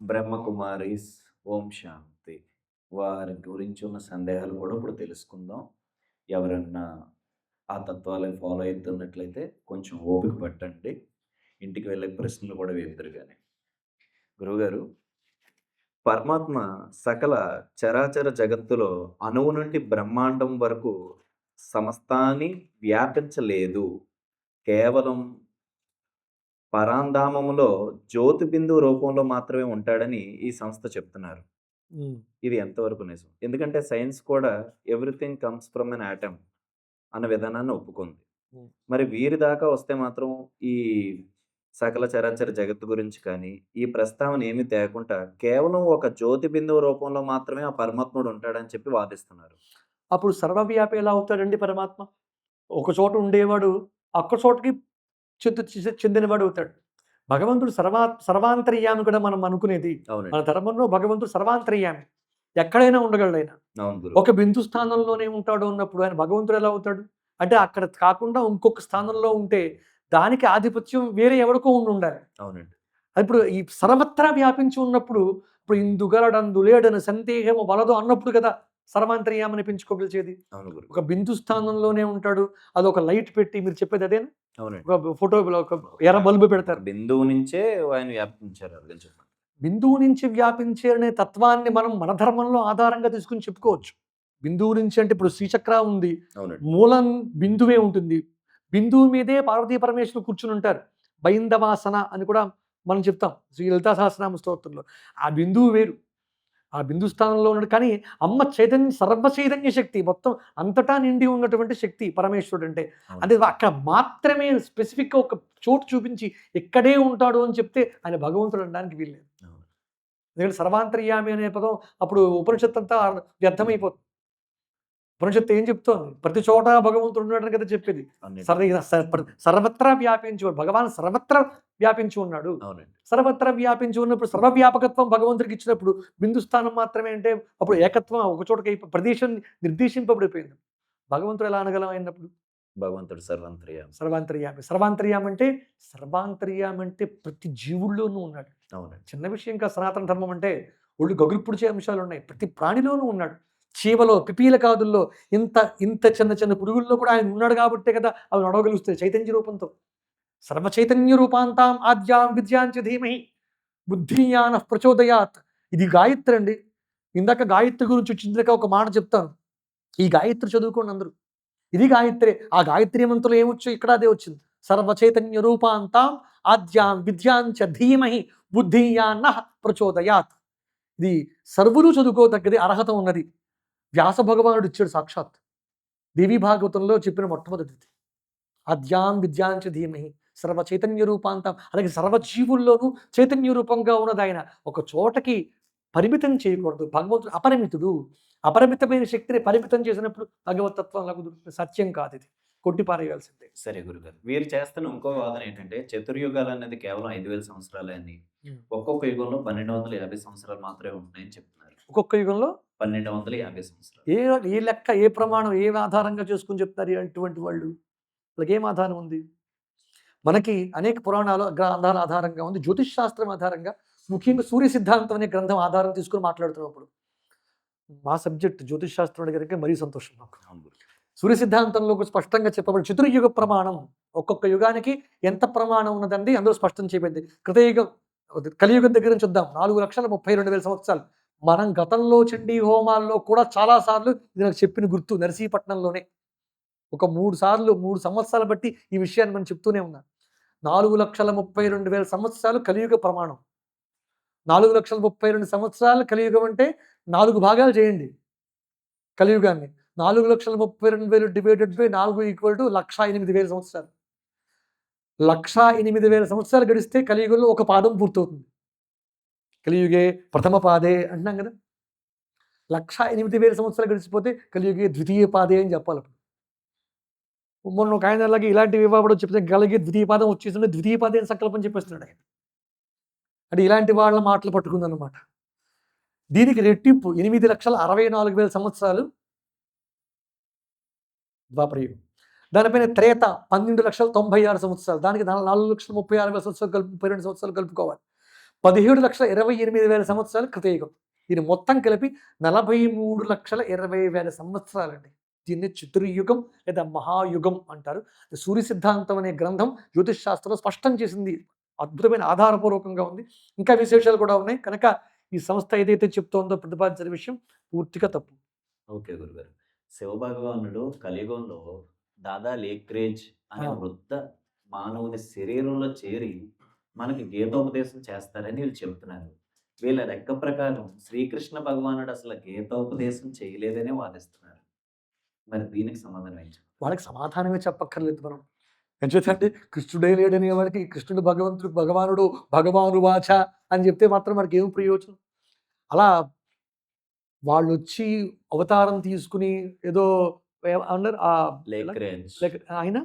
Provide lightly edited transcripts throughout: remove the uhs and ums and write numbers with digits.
బ్రహ్మకుమారీస్ ఓం శాంతి. వారి గురించి ఉన్న సందేహాలు కూడా ఇప్పుడు తెలుసుకుందాం. ఎవరన్నా ఆ తత్వాలను ఫాలో అయితున్నట్లయితే కొంచెం ఓపిక పట్టండి. ఇంటికి వెళ్ళే ప్రశ్నలు కూడా వేదురు గాని. గురువుగారు, పరమాత్మ సకల చరాచర జగత్తులో అణువు నుండి బ్రహ్మాండం వరకు సమస్తాన్ని వ్యాపించలేదు. కేవలం పరాంధామములో జ్యోతి బిందువు రూపంలో మాత్రమే ఉంటాడని ఈ సంస్థ చెప్తున్నారు. హ్మ్. ఇది ఎంతవరకు నిజం? ఎందుకంటే సైన్స్ కూడా everything comes from N atom అన్న విధానాన్ని ఒప్పుకుంది. హ్మ్. మరి వీరి దాకా వస్తే మాత్రం ఈ సకల చరాచర జగత్తు గురించి కానీ, ఈ ప్రస్తావన ఏమీ తేకుండా కేవలం ఒక జ్యోతి బిందువు రూపంలో మాత్రమే ఆ పరమాత్ముడు ఉంటాడని చెప్పి వాదిస్తున్నారు. అప్పుడు సర్వవ్యాపి ఎలా అవుతాడండి పరమాత్మ? ఒక చోట ఉండేవాడు ఒక్క చోటకి చెందినవాడు అవుతాడు. భగవంతుడు సర్వాంతర్యామి కూడా మనం అనుకునేది. మన అవునండి. ధర్మంలో భగవంతుడు సర్వాంతర్యామి. ఎక్కడైనా ఉండగలడు ఆయన. అవును గురువు. ఒక బిందు స్థానంలోనే ఉంటాడు అన్నప్పుడు ఆయన భగవంతుడు ఎలా అవుతాడు? అంటే అక్కడ కాకుండా ఇంకొక స్థానంలో ఉంటే దానికి ఆధిపత్యం వేరే ఎవరికో ఉండుండాలి. అవునండి. ఇప్పుడు ఈ సర్వత్రా వ్యాపించి ఉన్నప్పుడు, ఇప్పుడు ఇందుగలడందు లేడని సందేహము వలదు అన్నప్పుడు కదా సర్వాంతర్యామిని పెంచుకోగలిచేది. అవును గురువు. ఒక బిందు స్థానంలోనే ఉంటాడు. అదొక లైట్ పెట్టి మీరు చెప్పేది అదేనా? అవునండి. ఒక ఫోటోలో ఒక ఎర్ర బల్బు ఒక పెడతారు. బిందువు నుంచే ఆయన వ్యాపించారు అది చెప్పండి. బిందువు నుంచి వ్యాపించే అనే తత్వాన్ని మనం మన ధర్మంలో ఆధారంగా తీసుకొని చెప్పుకోవచ్చు. బిందువు నుంచి అంటే ఇప్పుడు శ్రీచక్ర ఉంది. అవునండి. మూలం బిందువే ఉంటుంది. బిందువు మీదే పార్వతీ పరమేశ్వరులు కూర్చునుంటారు. బైందవాసన అని కూడా మనం చెప్తాం. శ్రీ లలితా సహస్రనామ స్తోత్రంలో. ఆ బిందువు వేరు. ఆ బిందు స్థానంలో ఉన్నాడు. కానీ అమ్మ చైతన్య సర్వ చైతన్య శక్తి. మొత్తం అంతటా నిండి ఉన్నటువంటి శక్తి పరమేశ్వరుడంటే. అంటే అవునండి. అక్కడ మాత్రమే స్పెసిఫిక్‌గా ఒక చోటు చూపించి ఇక్కడే ఉంటాడు అని చెప్తే ఆయన భగవంతుడు అనడానికి వీల్లేదు. అవును. ఎందుకంటే సర్వాంతర్యామి అనే పదం అప్పుడు ఉపనిషత్తంతా వ్యర్థమైపోతుంది. ఉపనిషత్తు ఏం చెప్తోంది? ప్రతి చోట భగవంతుడు ఉన్నాడని కదా చెప్పేది. అన్నిట్లో. సర్వత్రా వ్యాపించి భగవాన్ సర్వత్రా వ్యాపించి ఉన్నాడు. అవునండి. సర్వత్రా వ్యాపించి ఉన్నప్పుడు సర్వవ్యాపకత్వం భగవంతుడికి ఇచ్చినప్పుడు బిందు స్థానం మాత్రమే అంటే అప్పుడు ఏకత్వం ఒక చోటకి ప్రదేశం నిర్దేశింపబడిపోయింది. భగవంతుడు ఎలా అనగలం అయినప్పుడు? భగవంతుడు సర్వాంతర్యామి. సర్వాంతర్యామి. సర్వాంతర్యామి అంటే ప్రతి జీవుల్లోనూ ఉన్నాడు. అవునండి. చిన్న విషయం కాదు సనాతన ధర్మం అంటే. ఒళ్ళు గగురు పుడిచే అంశాలున్నాయి. ప్రతి ప్రాణిలోనూ ఉన్నాడు. చీమలో, పిపీలకాదుల్లో ఇంత ఇంత చిన్న చిన్న పురుగుల్లో కూడా ఆయన ఉన్నాడు కాబట్టే కదా అవి నడవగలుగుతాయి చైతన్య రూపంతో. సర్వ చైతన్య రూపాంతాం ఆద్యాం విద్యాం చ ధీమహి బుద్ధిజ్ఞానః ప్రచోదయాత్. ఇది గాయత్రి అండి. ఇందాక గాయత్రి గురించి వచ్చిందాక ఒక మాట చెప్తాను. ఈ గాయత్రి చదువుకోండి అందరూ. ఇది గాయత్రే. ఆ గాయత్రి మంత్రంలో ఏమొచ్చో ఇక్కడ అదే వచ్చింది. సర్వ చైతన్య రూపాంతాం ఆద్యాం విద్యాం చ ధీమహి బుద్ధియాన్నః ప్రచోదయాత్. ఇది సర్వులు చదువుకోదగ్గది, అర్హత ఉన్నది. వ్యాస భగవానుడు ఇచ్చాడు సాక్షాత్. దేవీ భాగవతంలో చెప్పిన మొట్టమొదటిది. ఆద్యాం విద్యాం చ ధీమహి సర్వ చైతన్య రూపాంతం. అలాగే సర్వజీవుల్లోనూ చైతన్య రూపంగా ఉన్నదాయన. ఒక చోటకి పరిమితం చేయకూడదు. భగవంతుడు అపరిమితుడు. అపరిమితమైన శక్తిని పరిమితం చేసినప్పుడు భగవతత్వంలా కుదురుతుంది. సత్యం కాదిది. కొట్టి పారేయాల్సిందే. సరే గురుగారు. వీరు చేస్తున్న ఇంకో వాదన ఏంటంటే చతుర్యుగాలనేది కేవలం 5,000 సంవత్సరాలే అని. హ్మ్. ఒక్కొక్క యుగంలో 1250 సంవత్సరాలు మాత్రమే ఉంటున్నాయని చెప్తున్నారు. ఒక్కొక్క యుగంలో 1250 సంవత్సరాలు. ఏ ఏ లెక్క, ఏ ప్రమాణం, ఏ ఆధారంగా చేసుకొని చెప్తారు అటువంటి వాళ్ళు? వాళ్ళకేం ఆధారం ఉంది? మనకి అనేక పురాణాలు, గ్రంథాల ఆధారంగా ఉంది. జ్యోతిష్ శాస్త్రం ఆధారంగా, ముఖ్యంగా సూర్య సిద్ధాంతం అనే గ్రంథం ఆధారం తీసుకొని మాట్లాడుతున్నప్పుడు. మా సబ్జెక్ట్ జ్యోతిష్ శాస్త్రం అడిగారంటే మరీ సంతోషం నాకు. అవును గురు. సూర్య సిద్ధాంతంలో కూడా స్పష్టంగా చెప్పబడి చతుర్యుగ ప్రమాణం. ఒక్కొక్క యుగానికి ఎంత ప్రమాణం ఉన్నదండి అందులో స్పష్టం చేయబడింది. కృతయుగం, కలియుగం దగ్గర నుంచి చూద్దాం. 4,32,000 సంవత్సరాలు. మనం గతంలో చండీ హోమాల్లో కూడా చాలా సార్లు ఇది నాకు చెప్పిన గుర్తు నరసీపట్నంలోనే. ఒక 3 సార్లు 3 సంవత్సరాలు బట్టి ఈ విషయాన్ని మనం చెప్తూనే ఉన్నాం. 4,32,000 సంవత్సరాలు కలియుగ ప్రమాణం. 4,32,000 సంవత్సరాలు కలియుగం అంటే 4 భాగాలు చేయండి కలియుగాన్ని. 4,32,000 డివైడెడ్ బై 4 ఈక్వల్ టు 1,08,000 సంవత్సరాలు. 1,08,000 సంవత్సరాలు గడిస్తే కలియుగంలో ఒక పాదం పూర్తవుతుంది. కలియుగే ప్రథమ పాదే అంటున్నాం కదా! 1,08,000 సంవత్సరాలు గడిచిపోతే కలియుగే ద్వితీయ పాదే అని చెప్పాలప్పుడు. మొన్న ఒక ఆయన అలాగే ఇలాంటి వివాహం చెప్తే కలిగే ద్వితీయ పాదం వచ్చేసింది. ద్వితీయ పాదే అని సంకల్పం చెప్పేస్తున్నాడు ఆయన. అంటే ఇలాంటి వాళ్ళ మాటలు పట్టుకుందన్నమాట. దీనికి రెట్టింపు 8,64,000 సంవత్సరాలు ద్వాపరయుగం. దానిపైన త్రేత 12,96,000 సంవత్సరాలు. దానికి 4,36,000 సంవత్సరాలు 32 సంవత్సరాలు కలుపుకోవాలి. 17,28,000 సంవత్సరాలు కృతయుగం. దీని మొత్తం కలిపి 43,20,000 సంవత్సరాలండి. దీన్ని చతుర్యుగం లేదా మహాయుగం అంటారు. సూర్య సిద్ధాంతం అనే గ్రంథం జ్యోతిష్ శాస్త్రంలో స్పష్టం చేసింది. అద్భుతమైన ఆధారపూర్వకంగా ఉంది. ఇంకా విశేషాలు కూడా ఉన్నాయి. కనుక ఈ సంస్థ ఏదైతే చెప్తోందో ప్రతిపాదించిన విషయం పూర్తిగా తప్పు. ఓకే గురుగారు. శివభగవానుడు కలియుగంలో దాదా లేక్రేజ్ అనే ఆ! వృద్ధ మానవుని శరీరంలో చేరి మనకి గీతోపదేశం చేస్తారని వీళ్ళు చెబుతున్నారు. వీళ్ళ లెక్క ప్రకారం శ్రీకృష్ణ భగవానుడు అసలు గీతోపదేశం చేయలేదనే వాదిస్తున్నారు. మరి దీనికి సమాధానం ఏంటి? వాళ్ళకి సమాధానమే చెప్పక్కర్లేదు మనం. ఎంచేతంటే కృష్ణుడే లేడనే వాడికి కృష్ణుడు భగవంతుడు భగవానుడు భగవాను వాచ అని చెప్తే మాత్రం మనకి ఏం ప్రయోజనం? అలా వాళ్ళొచ్చి అవతారం తీసుకుని ఏదో అన్నారు లేక్రేజ్ ఆయన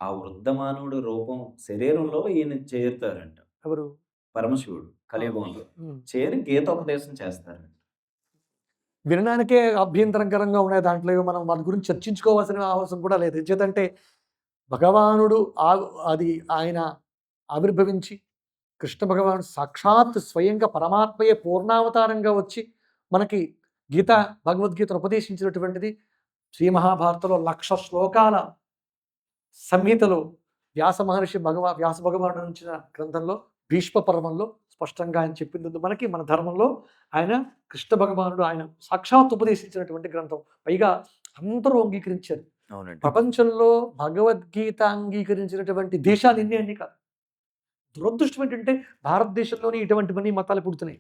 ఆ వృద్ధ మానవుడు రూపం శరీరంలో ఈయన చేరుతారంట. ఎవరు? పరమశివుడు ఆ! కలియుగంలో హ్మ్. చేరి గీతోపదేశం చేస్తారంట. వినడానికే అభ్యంతరకరంగా ఉన్నాయి. దాంట్లో ఏవో మనం వాటి గురించి చర్చించుకోవాల్సిన అవసరం కూడా లేదు. ఎంచేతంటే భగవానుడు అది ఆయన ఆవిర్భవించి కృష్ణ భగవానుడు సాక్షాత్ స్వయంగా పరమాత్మయే పూర్ణావతారంగా వచ్చి మనకి గీత భగవద్గీతను ఉపదేశించినటువంటిది శ్రీ మహాభారతంలో 1,00,000 శ్లోకాల సంహితలో వ్యాస మహర్షి వ్యాస భగవానుడు నుంచిన గ్రంథంలో భీష్మ పర్వంలో స్పష్టంగా ఆయన చెప్పింది మనకి మన ధర్మంలో ఆయన కృష్ణ భగవానుడు ఆయన సాక్షాత్ ఉపదేశించినటువంటి గ్రంథం. పైగా అందరూ అంగీకరించారు. అవునండి. ప్రపంచంలో భగవద్గీత అంగీకరించినటువంటి దేశాలు ఎన్ని అన్ని కాదు. దురదృష్టం ఏంటంటే భారతదేశంలోనే ఇటువంటివన్నీ మతాలు పుడుతున్నాయి.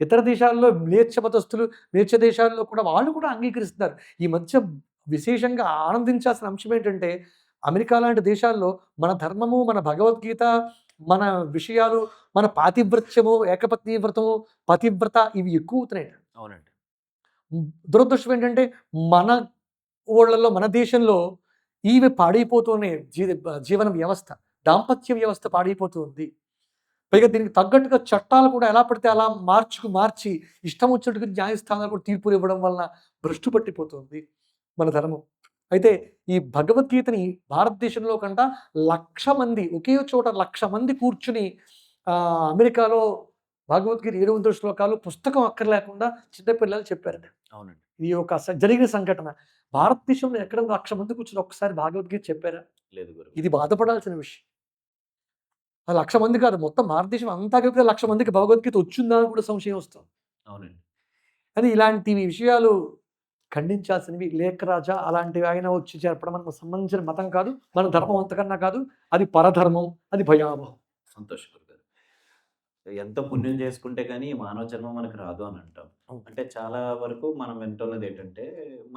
ఇతర దేశాల్లో మ్లేచ్ఛ మతస్థులు మ్లేచ్ఛ దేశాల్లో కూడా వాళ్ళు కూడా అంగీకరిస్తున్నారు. ఈ మధ్య విశేషంగా ఆనందించాల్సిన అంశం ఏంటంటే అమెరికా లాంటి దేశాల్లో మన ధర్మము, మన భగవద్గీత, మన విషయాలు, మన పాతివ్రత్యము, ఏకపత్ని వ్రతము, పతివ్రత ఇవి ఎక్కువ అవుతున్నాయి. అవునండి. దురదృష్టం ఏంటంటే మన ఊళ్ళల్లో మన దేశంలో ఇవి పాడైపోతున్నాయి. జీవన వ్యవస్థ, దాంపత్య వ్యవస్థ పాడైపోతూ ఉంది. పైగా దీనికి తగ్గట్టుగా చట్టాలు కూడా ఎలా పడితే అలా మార్చి ఇష్టం వచ్చినట్టుగా న్యాయస్థానాలు కూడా తీర్పులు ఇవ్వడం వలన భ్రష్టు పట్టిపోతుంది మన ధర్మం. అయితే ఈ భగవద్గీతని భారతదేశంలో కంట 1,00,000 మంది ఒకే చోట 1,00,000 మంది కూర్చుని అమెరికాలో భగవద్గీత 700 శ్లోకాలు పుస్తకం అక్కర్లేకుండా చిన్నపిల్లలు చెప్పారట. అవునండి. ఇది ఒక జరిగిన సంఘటన. భారతదేశంలో ఎక్కడ 1,00,000 మంది కూర్చొని ఒక్కసారి భగవద్గీత చెప్పారా? లేదు గురు. ఇది బాధపడాల్సిన విషయం. ఆ 1,00,000 మంది కాదు. మొత్తం భారతదేశం అంతా కలిపితే 1,00,000 మందికి భగవద్గీత వచ్చిందా అని కూడా సంశయం వస్తుంది. అవునండి. కానీ ఇలాంటి విషయాలు ఖండించాల్సినవి. లేఖరాజా అలాంటివి ఆయన వచ్చి చెప్పడం మనకు సంబంధించిన మతం కాదు. మన ధర్మం అంతకన్నా కాదు. అది పరధర్మం. అది భయావహం. సంతోష్ గురుగారు. ఎంతో పుణ్యం చేసుకుంటే గాని ఈ మానవ జన్మ మనకు రాదు అని అంటాం. అవును. అంటే చాలా వరకు మనం వింటున్నది ఏంటంటే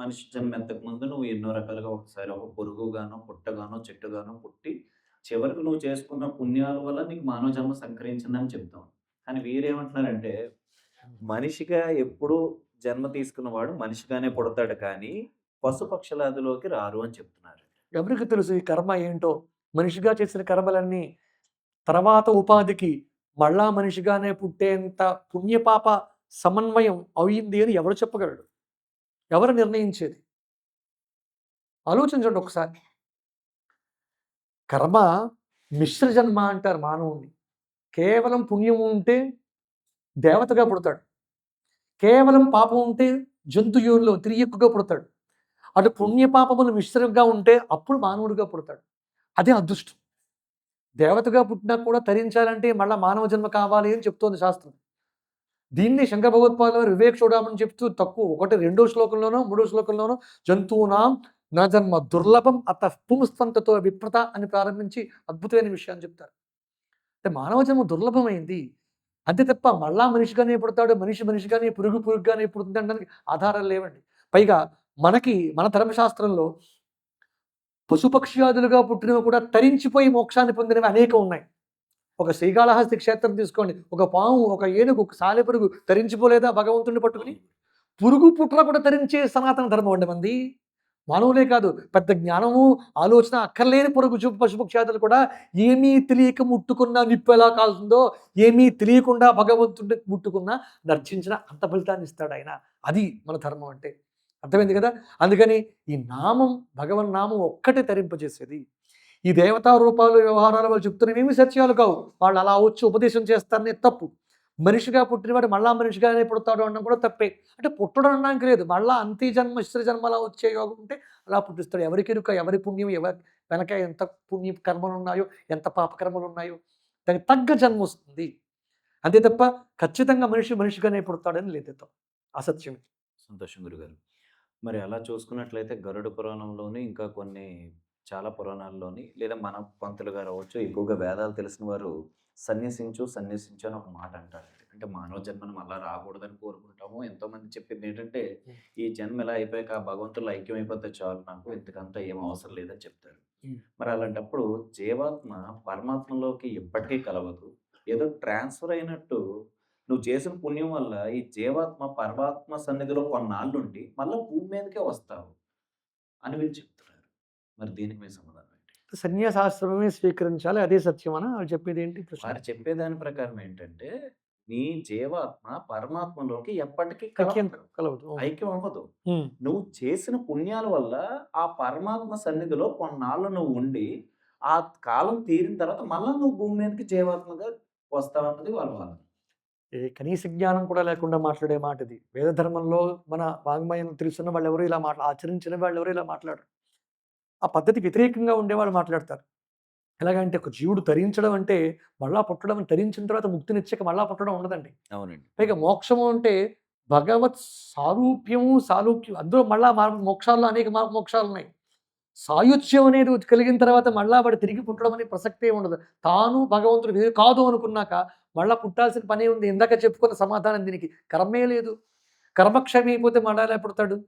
మనిషి జన్మ ఎత్తక ముందు నువ్వు ఎన్నో రకాలుగా ఒకసారి ఒక పురుగుగానో, పుట్టగానో, చెట్టుగానో పుట్టి చివరికి నువ్వు చేసుకున్న పుణ్యాల వల్ల నీకు మానవ జన్మ సంక్రమించిందని చెప్తాం. కానీ వీరేమంటున్నారంటే మనిషిగా ఎప్పుడూ జన్మ తీసుకున్నవాడు మనిషిగానే పుడతాడు కానీ పశుపక్షాదులోకి రారు అని చెప్తున్నారు. ఎవరికి తెలుసు ఈ కర్మ ఏంటో? మనిషిగా చేసిన కర్మలన్నీ తర్వాత ఉపాధికి మళ్ళా మనిషిగానే పుట్టేంత పుణ్యపాప సమన్వయం అయింది అని ఎవరు చెప్పగలడు? ఎవరు నిర్ణయించేది? ఆలోచించండి ఒకసారి. కర్మ మిశ్ర జన్మ అంటారు మానవుణ్ణి. కేవలం పుణ్యం ఉంటే దేవతగా పుడతాడు. కేవలం పాపం ఉంటే జంతు యోనిలో తిరియక్కుగా పుడతాడు. అటు పుణ్యపాపములు మిశ్రంగా ఉంటే అప్పుడు మానవుడిగా పుడతాడు. అదే అదృష్టం. దేవతగా పుట్టినా కూడా తరించాలంటే మళ్ళా మానవ జన్మ కావాలి అని చెప్తోంది శాస్త్రం. దీన్ని శంకర భగవత్పాదుల వారు వివేక చూడమని చెప్తూ తక్కువ 2వ శ్లోకంలోనో 3వ శ్లోకంలోనో జంతువునాం నా జన్మ దుర్లభం అత పుంస్తంతతో విప్రత అని ప్రారంభించి అద్భుతమైన విషయాన్ని చెప్తారు. అంటే మానవ జన్మ దుర్లభమైంది. అంతే తప్ప మళ్ళా మనిషిగానే పుడతాడు, మనిషిగానే పురుగుగానే పుడుతుంది అనడానికి ఆధారాలు లేవండి. పైగా మన ధర్మశాస్త్రంలో పశుపక్ష్యాదులుగా పుట్టినవి కూడా తరించిపోయి మోక్షాన్ని పొందినవి అనేకం ఉన్నాయి. ఒక శ్రీకాళహస్తి క్షేత్రం తీసుకోండి. ఒక పాము, ఒక ఏనుగు, ఒక సాలెపురుగు తరించిపోలేదా భగవంతుడిని పట్టుకుని? పురుగు పుట్ర కూడా తరించే సనాతన ధర్మం అండి మనది. మానవులే కాదు, పెద్ద జ్ఞానము, ఆలోచన అక్కర్లేని పశుపక్షాదులు కూడా ఏమీ తెలియక ముట్టుకున్న నిప్పు ఎలా కాలుతుందో, ఏమీ తెలియకుండా భగవంతుడిని ముట్టుకున్నా నర్చించిన అంత ఫలితాన్ని ఇస్తాడు ఆయన. అది మన ధర్మం అంటే. అర్థమైంది కదా? అందుకని ఈ నామం, భగవన్నామం ఒక్కటే తరింపజేసేది. ఈ దేవతా రూపాలు వ్యవహారాలు వాళ్ళు చెప్తున్నవేమి సత్యాలు కావు. వాళ్ళు అలా వచ్చి ఉపదేశం చేస్తారనే తప్పు. మనిషిగా పుట్టినవాడు మళ్ళా మనిషిగానే పుడతాడు అనడం కూడా తప్పే. అంటే పుట్టడం అనడానికి లేదు. మళ్ళా అంత్య జన్మ స్త్రీ జన్మలా వచ్చే యోగం ఉంటే అలా పుట్టిస్తాడు. ఎవరికెరుక ఎవరి పుణ్యం ఎవరి వెనక ఎంత పుణ్య కర్మలు ఉన్నాయో, ఎంత పాపకర్మలు ఉన్నాయో దానికి తగ్గ జన్మ వస్తుంది. అంతే తప్ప ఖచ్చితంగా మనిషి మనిషిగానే పుడతాడని లేదు. అసత్యం. సంతోషం గురుగారు. మరి అలా చూసుకున్నట్లయితే గరుడ పురాణంలోని ఇంకా కొన్ని చాలా పురాణాల్లోని లేదా మన పంతులు గారు అవ్వచ్చు, ఎక్కువగా వేదాలు తెలిసిన వారు సన్యసించు, సన్యసించు అని ఒక మాట అంటారండి. అంటే మానవ జన్మను మళ్ళా రాకూడదని కోరుకుంటాము. ఎంతోమంది చెప్పింది ఏంటంటే, ఈ జన్మ ఇలా అయిపోయాక ఆ భగవంతుడిలో ఐక్యం అయిపోతే చాలు నాకు. ఇంతకంతా ఏం అవసరం లేదని చెప్తారు. మరి అలాంటప్పుడు జీవాత్మ పరమాత్మలోకి ఎప్పటికీ కలవదు. ఏదో ట్రాన్స్‌ఫర్ అయినట్టు నువ్వు చేసిన పుణ్యం వల్ల ఈ జీవాత్మ పరమాత్మ సన్నిధిలో కొన్నాళ్ళుండి మళ్ళా భూమి మీదకే వస్తావు అని వీళ్ళు చెప్తున్నారు. మరి దీనికి మీ సమాధానం ఏంటి? సన్యాసాశ్రమమే స్వీకరించాలి. అదే సత్యమనా? వాళ్ళు చెప్పేదేంటి ప్రశ్న? వారు చెప్పేదాని ప్రకారం ఏంటంటే, నీ జీవాత్మ పరమాత్మలోకి ఎప్పటికీ ఐక్యం కలవదు. కలవదు. అవును. ఐక్యం అవ్వదు. హ్మ్. నువ్వు చేసిన పుణ్యాల వల్ల ఆ పరమాత్మ సన్నిధిలో కొన్నాళ్ళు నువ్వు ఉండి, ఆ కాలం తీరిన తర్వాత మళ్ళా నువ్వు భూమి మీదకి జీవాత్మగా వస్తావన్నది వాళ్ళ వాదన. ఏ కనీస జ్ఞానం కూడా లేకుండా మాట్లాడే మాట ఇది. వేద ధర్మంలో మన వాంగ్మయం తెలుసున్న వాళ్ళెవరు ఇలా ఆచరించిన వాళ్ళెవరు ఇలా మాట్లాడరు. ఆ పద్ధతికి వ్యతిరేకంగా ఉండేవాళ్ళు మాట్లాడతారు. ఎలాగంటే ఒక జీవుడు తరించడం అంటే మళ్ళా పుట్టడం, తరించిన తర్వాత ముక్తినిచ్చాక మళ్ళా పుట్టడం ఉండదండి. అవునండి. పైగా మోక్షము అంటే భగవత్ సారూప్యము, సారూప్యం అందులో మళ్ళా మోక్షాల్లో అనేక మోక్షాలున్నాయి. సాయుధ్యం అనేది కలిగిన తర్వాత మళ్ళా వాడు తిరిగి పుట్టడం అనే ప్రసక్తే ఉండదు. తాను భగవంతుడు వేరు కాదు అనుకున్నాక మళ్ళా పుట్టాల్సిన పనే ఉంది. ఇందాక చెప్పుకున్న సమాధానం దీనికి. కర్మే లేదు. కర్మక్షయం అయిపోతే మళ్ళా ఎలా పుడతాడు?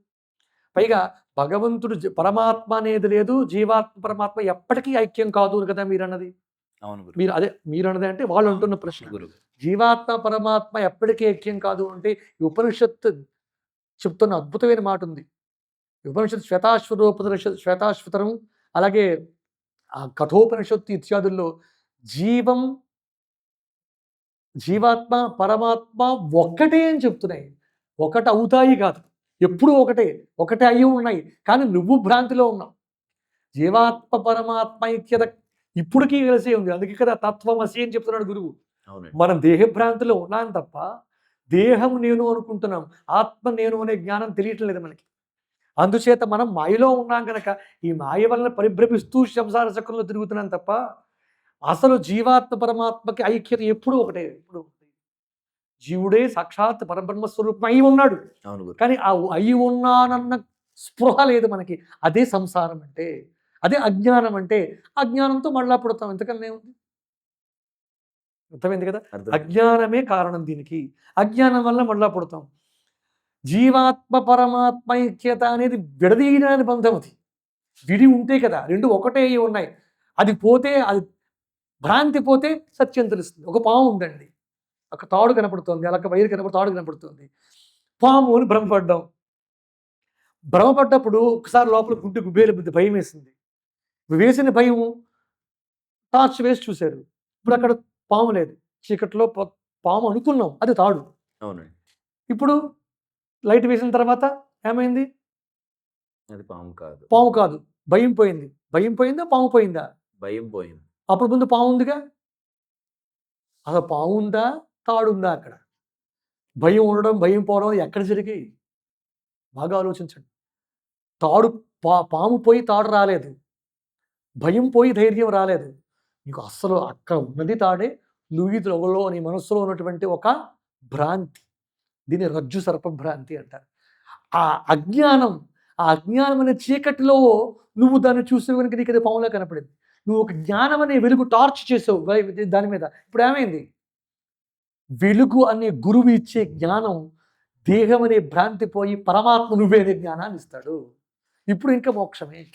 పైగా భగవంతుడు పరమాత్మ అనేది లేదు. జీవాత్మ, పరమాత్మ ఎప్పటికీ ఐక్యం కాదు కదా మీరన్నది. అవును గురు. మీరన్నది అంటే వాళ్ళు అంటున్న ప్రశ్న. గురు. జీవాత్మ, పరమాత్మ ఎప్పటికీ ఐక్యం కాదు అంటే ఈ ఉపనిషత్తు చెప్తున్న అద్భుతమైన మాట ఉంది. ఈ ఉపనిషత్తు శ్వేతాశ్వతోపనిషత్, శ్వేతాశ్వతరం, అలాగే కఠోపనిషత్తు ఇత్యాదుల్లో జీవం, జీవాత్మ, పరమాత్మ ఒక్కటే అని చెప్తున్నాయి. ఒకటి అవుతాయి కాదు. ఎప్పుడూ ఒకటే. ఒకటే అయ్యి ఉన్నాయి. కానీ నువ్వు భ్రాంతిలో ఉన్నావు. జీవాత్మ, పరమాత్మ ఐక్యత ఇప్పటికీ కలిసే ఉంది. అందుకే కదా తత్వమసి అని చెప్తున్నాడు గురువు. అవునండి. మనం దేహభ్రాంతిలో ఉన్నాం తప్ప దేహం నేను అనుకుంటున్నాం. ఆత్మ నేను అనే జ్ఞానం తెలియటం లేదు మనకి. అందుచేత మనం మాయలో ఉన్నాం కనుక ఈ మాయ వలన పరిభ్రమిస్తూ సంసార చక్రంలో తిరుగుతున్నాం తప్ప అసలు జీవాత్మ, పరమాత్మకి ఐక్యత ఎప్పుడూ ఒకటే. ఎప్పుడు జీవుడే సాక్షాత్ పరబ్రహ్మ స్వరూపం అయి ఉన్నాడు. అవును గురు. కానీ ఆ అయి ఉన్నానన్న స్పృహ లేదు మనకి. అదే సంసారం అంటే. అదే అజ్ఞానం అంటే. అజ్ఞానంతో మళ్ళా పుడతాం. ఇంతకన్నా ఏముంది? అర్థమైంది కదా? అర్థం. అజ్ఞానమే కారణం దీనికి. అజ్ఞానం వల్ల మళ్ళా పుడతాం. జీవాత్మ, పరమాత్మ ఐక్యత అనేది విడదీయని బంధం అది. విడి ఉంటే కదా. రెండు ఒకటే అయి ఉన్నాయి. అది పోతే అది భ్రాంతి పోతే సత్యం తెలుస్తుంది. ఒక పాము ఉందండి. ఒక తాడు కనపడుతోంది. అలా వైరు తాడు కనపడుతుంది. పాము అని భ్రమపడ్డాం. భ్రమపడ్డప్పుడు ఒకసారి లోపల గుడ్డు గుబేలు భయం వేసింది. వేసిన భయం టార్చ్ వేసి చూశారు. ఇప్పుడు అక్కడ పాము లేదు. చీకట్లో పాము అనుకున్నాం. అది తాడు. అవునండి. ఇప్పుడు లైట్ వేసిన తర్వాత ఏమైంది? అది పాము కాదు. పాము కాదు. భయం పోయింది. భయం పోయిందా? పాము పోయిందా? భయం పోయింది. అప్పుడు ముందు పాము ఉందిగా. అసలు పాము ఉందా? తాడుందా అక్కడ? భయం ఉండడం, భయం పోవడం ఎక్కడ జరిగాయి? బాగా ఆలోచించండి. తాడు పాము పోయి తాడు రాలేదు. భయం పోయి ధైర్యం రాలేదు. నీకు అస్సలు అక్కడ ఉన్నది తాడే. నువ్వు త్రొగలో నీ మనస్సులో ఉన్నటువంటి ఒక భ్రాంతి. దీన్ని రజ్జు సర్పభ్రాంతి అంటారు. ఆ అజ్ఞానం అనే చీకటిలో నువ్వు దాన్ని చూసే కనుక నీకు అది పాములా కనపడింది. నువ్వు ఒక జ్ఞానం అనే వెలుగు టార్చ్ చేసావు దాని మీద. ఇప్పుడు ఏమైంది? వెలుగు అనే గురువు ఇచ్చే జ్ఞానం దేహం అనే భ్రాంతి పోయి పరమాత్మ నువ్వే అనే జ్ఞానాన్ని ఇస్తాడు. ఇప్పుడు ఇంకా మోక్షమే.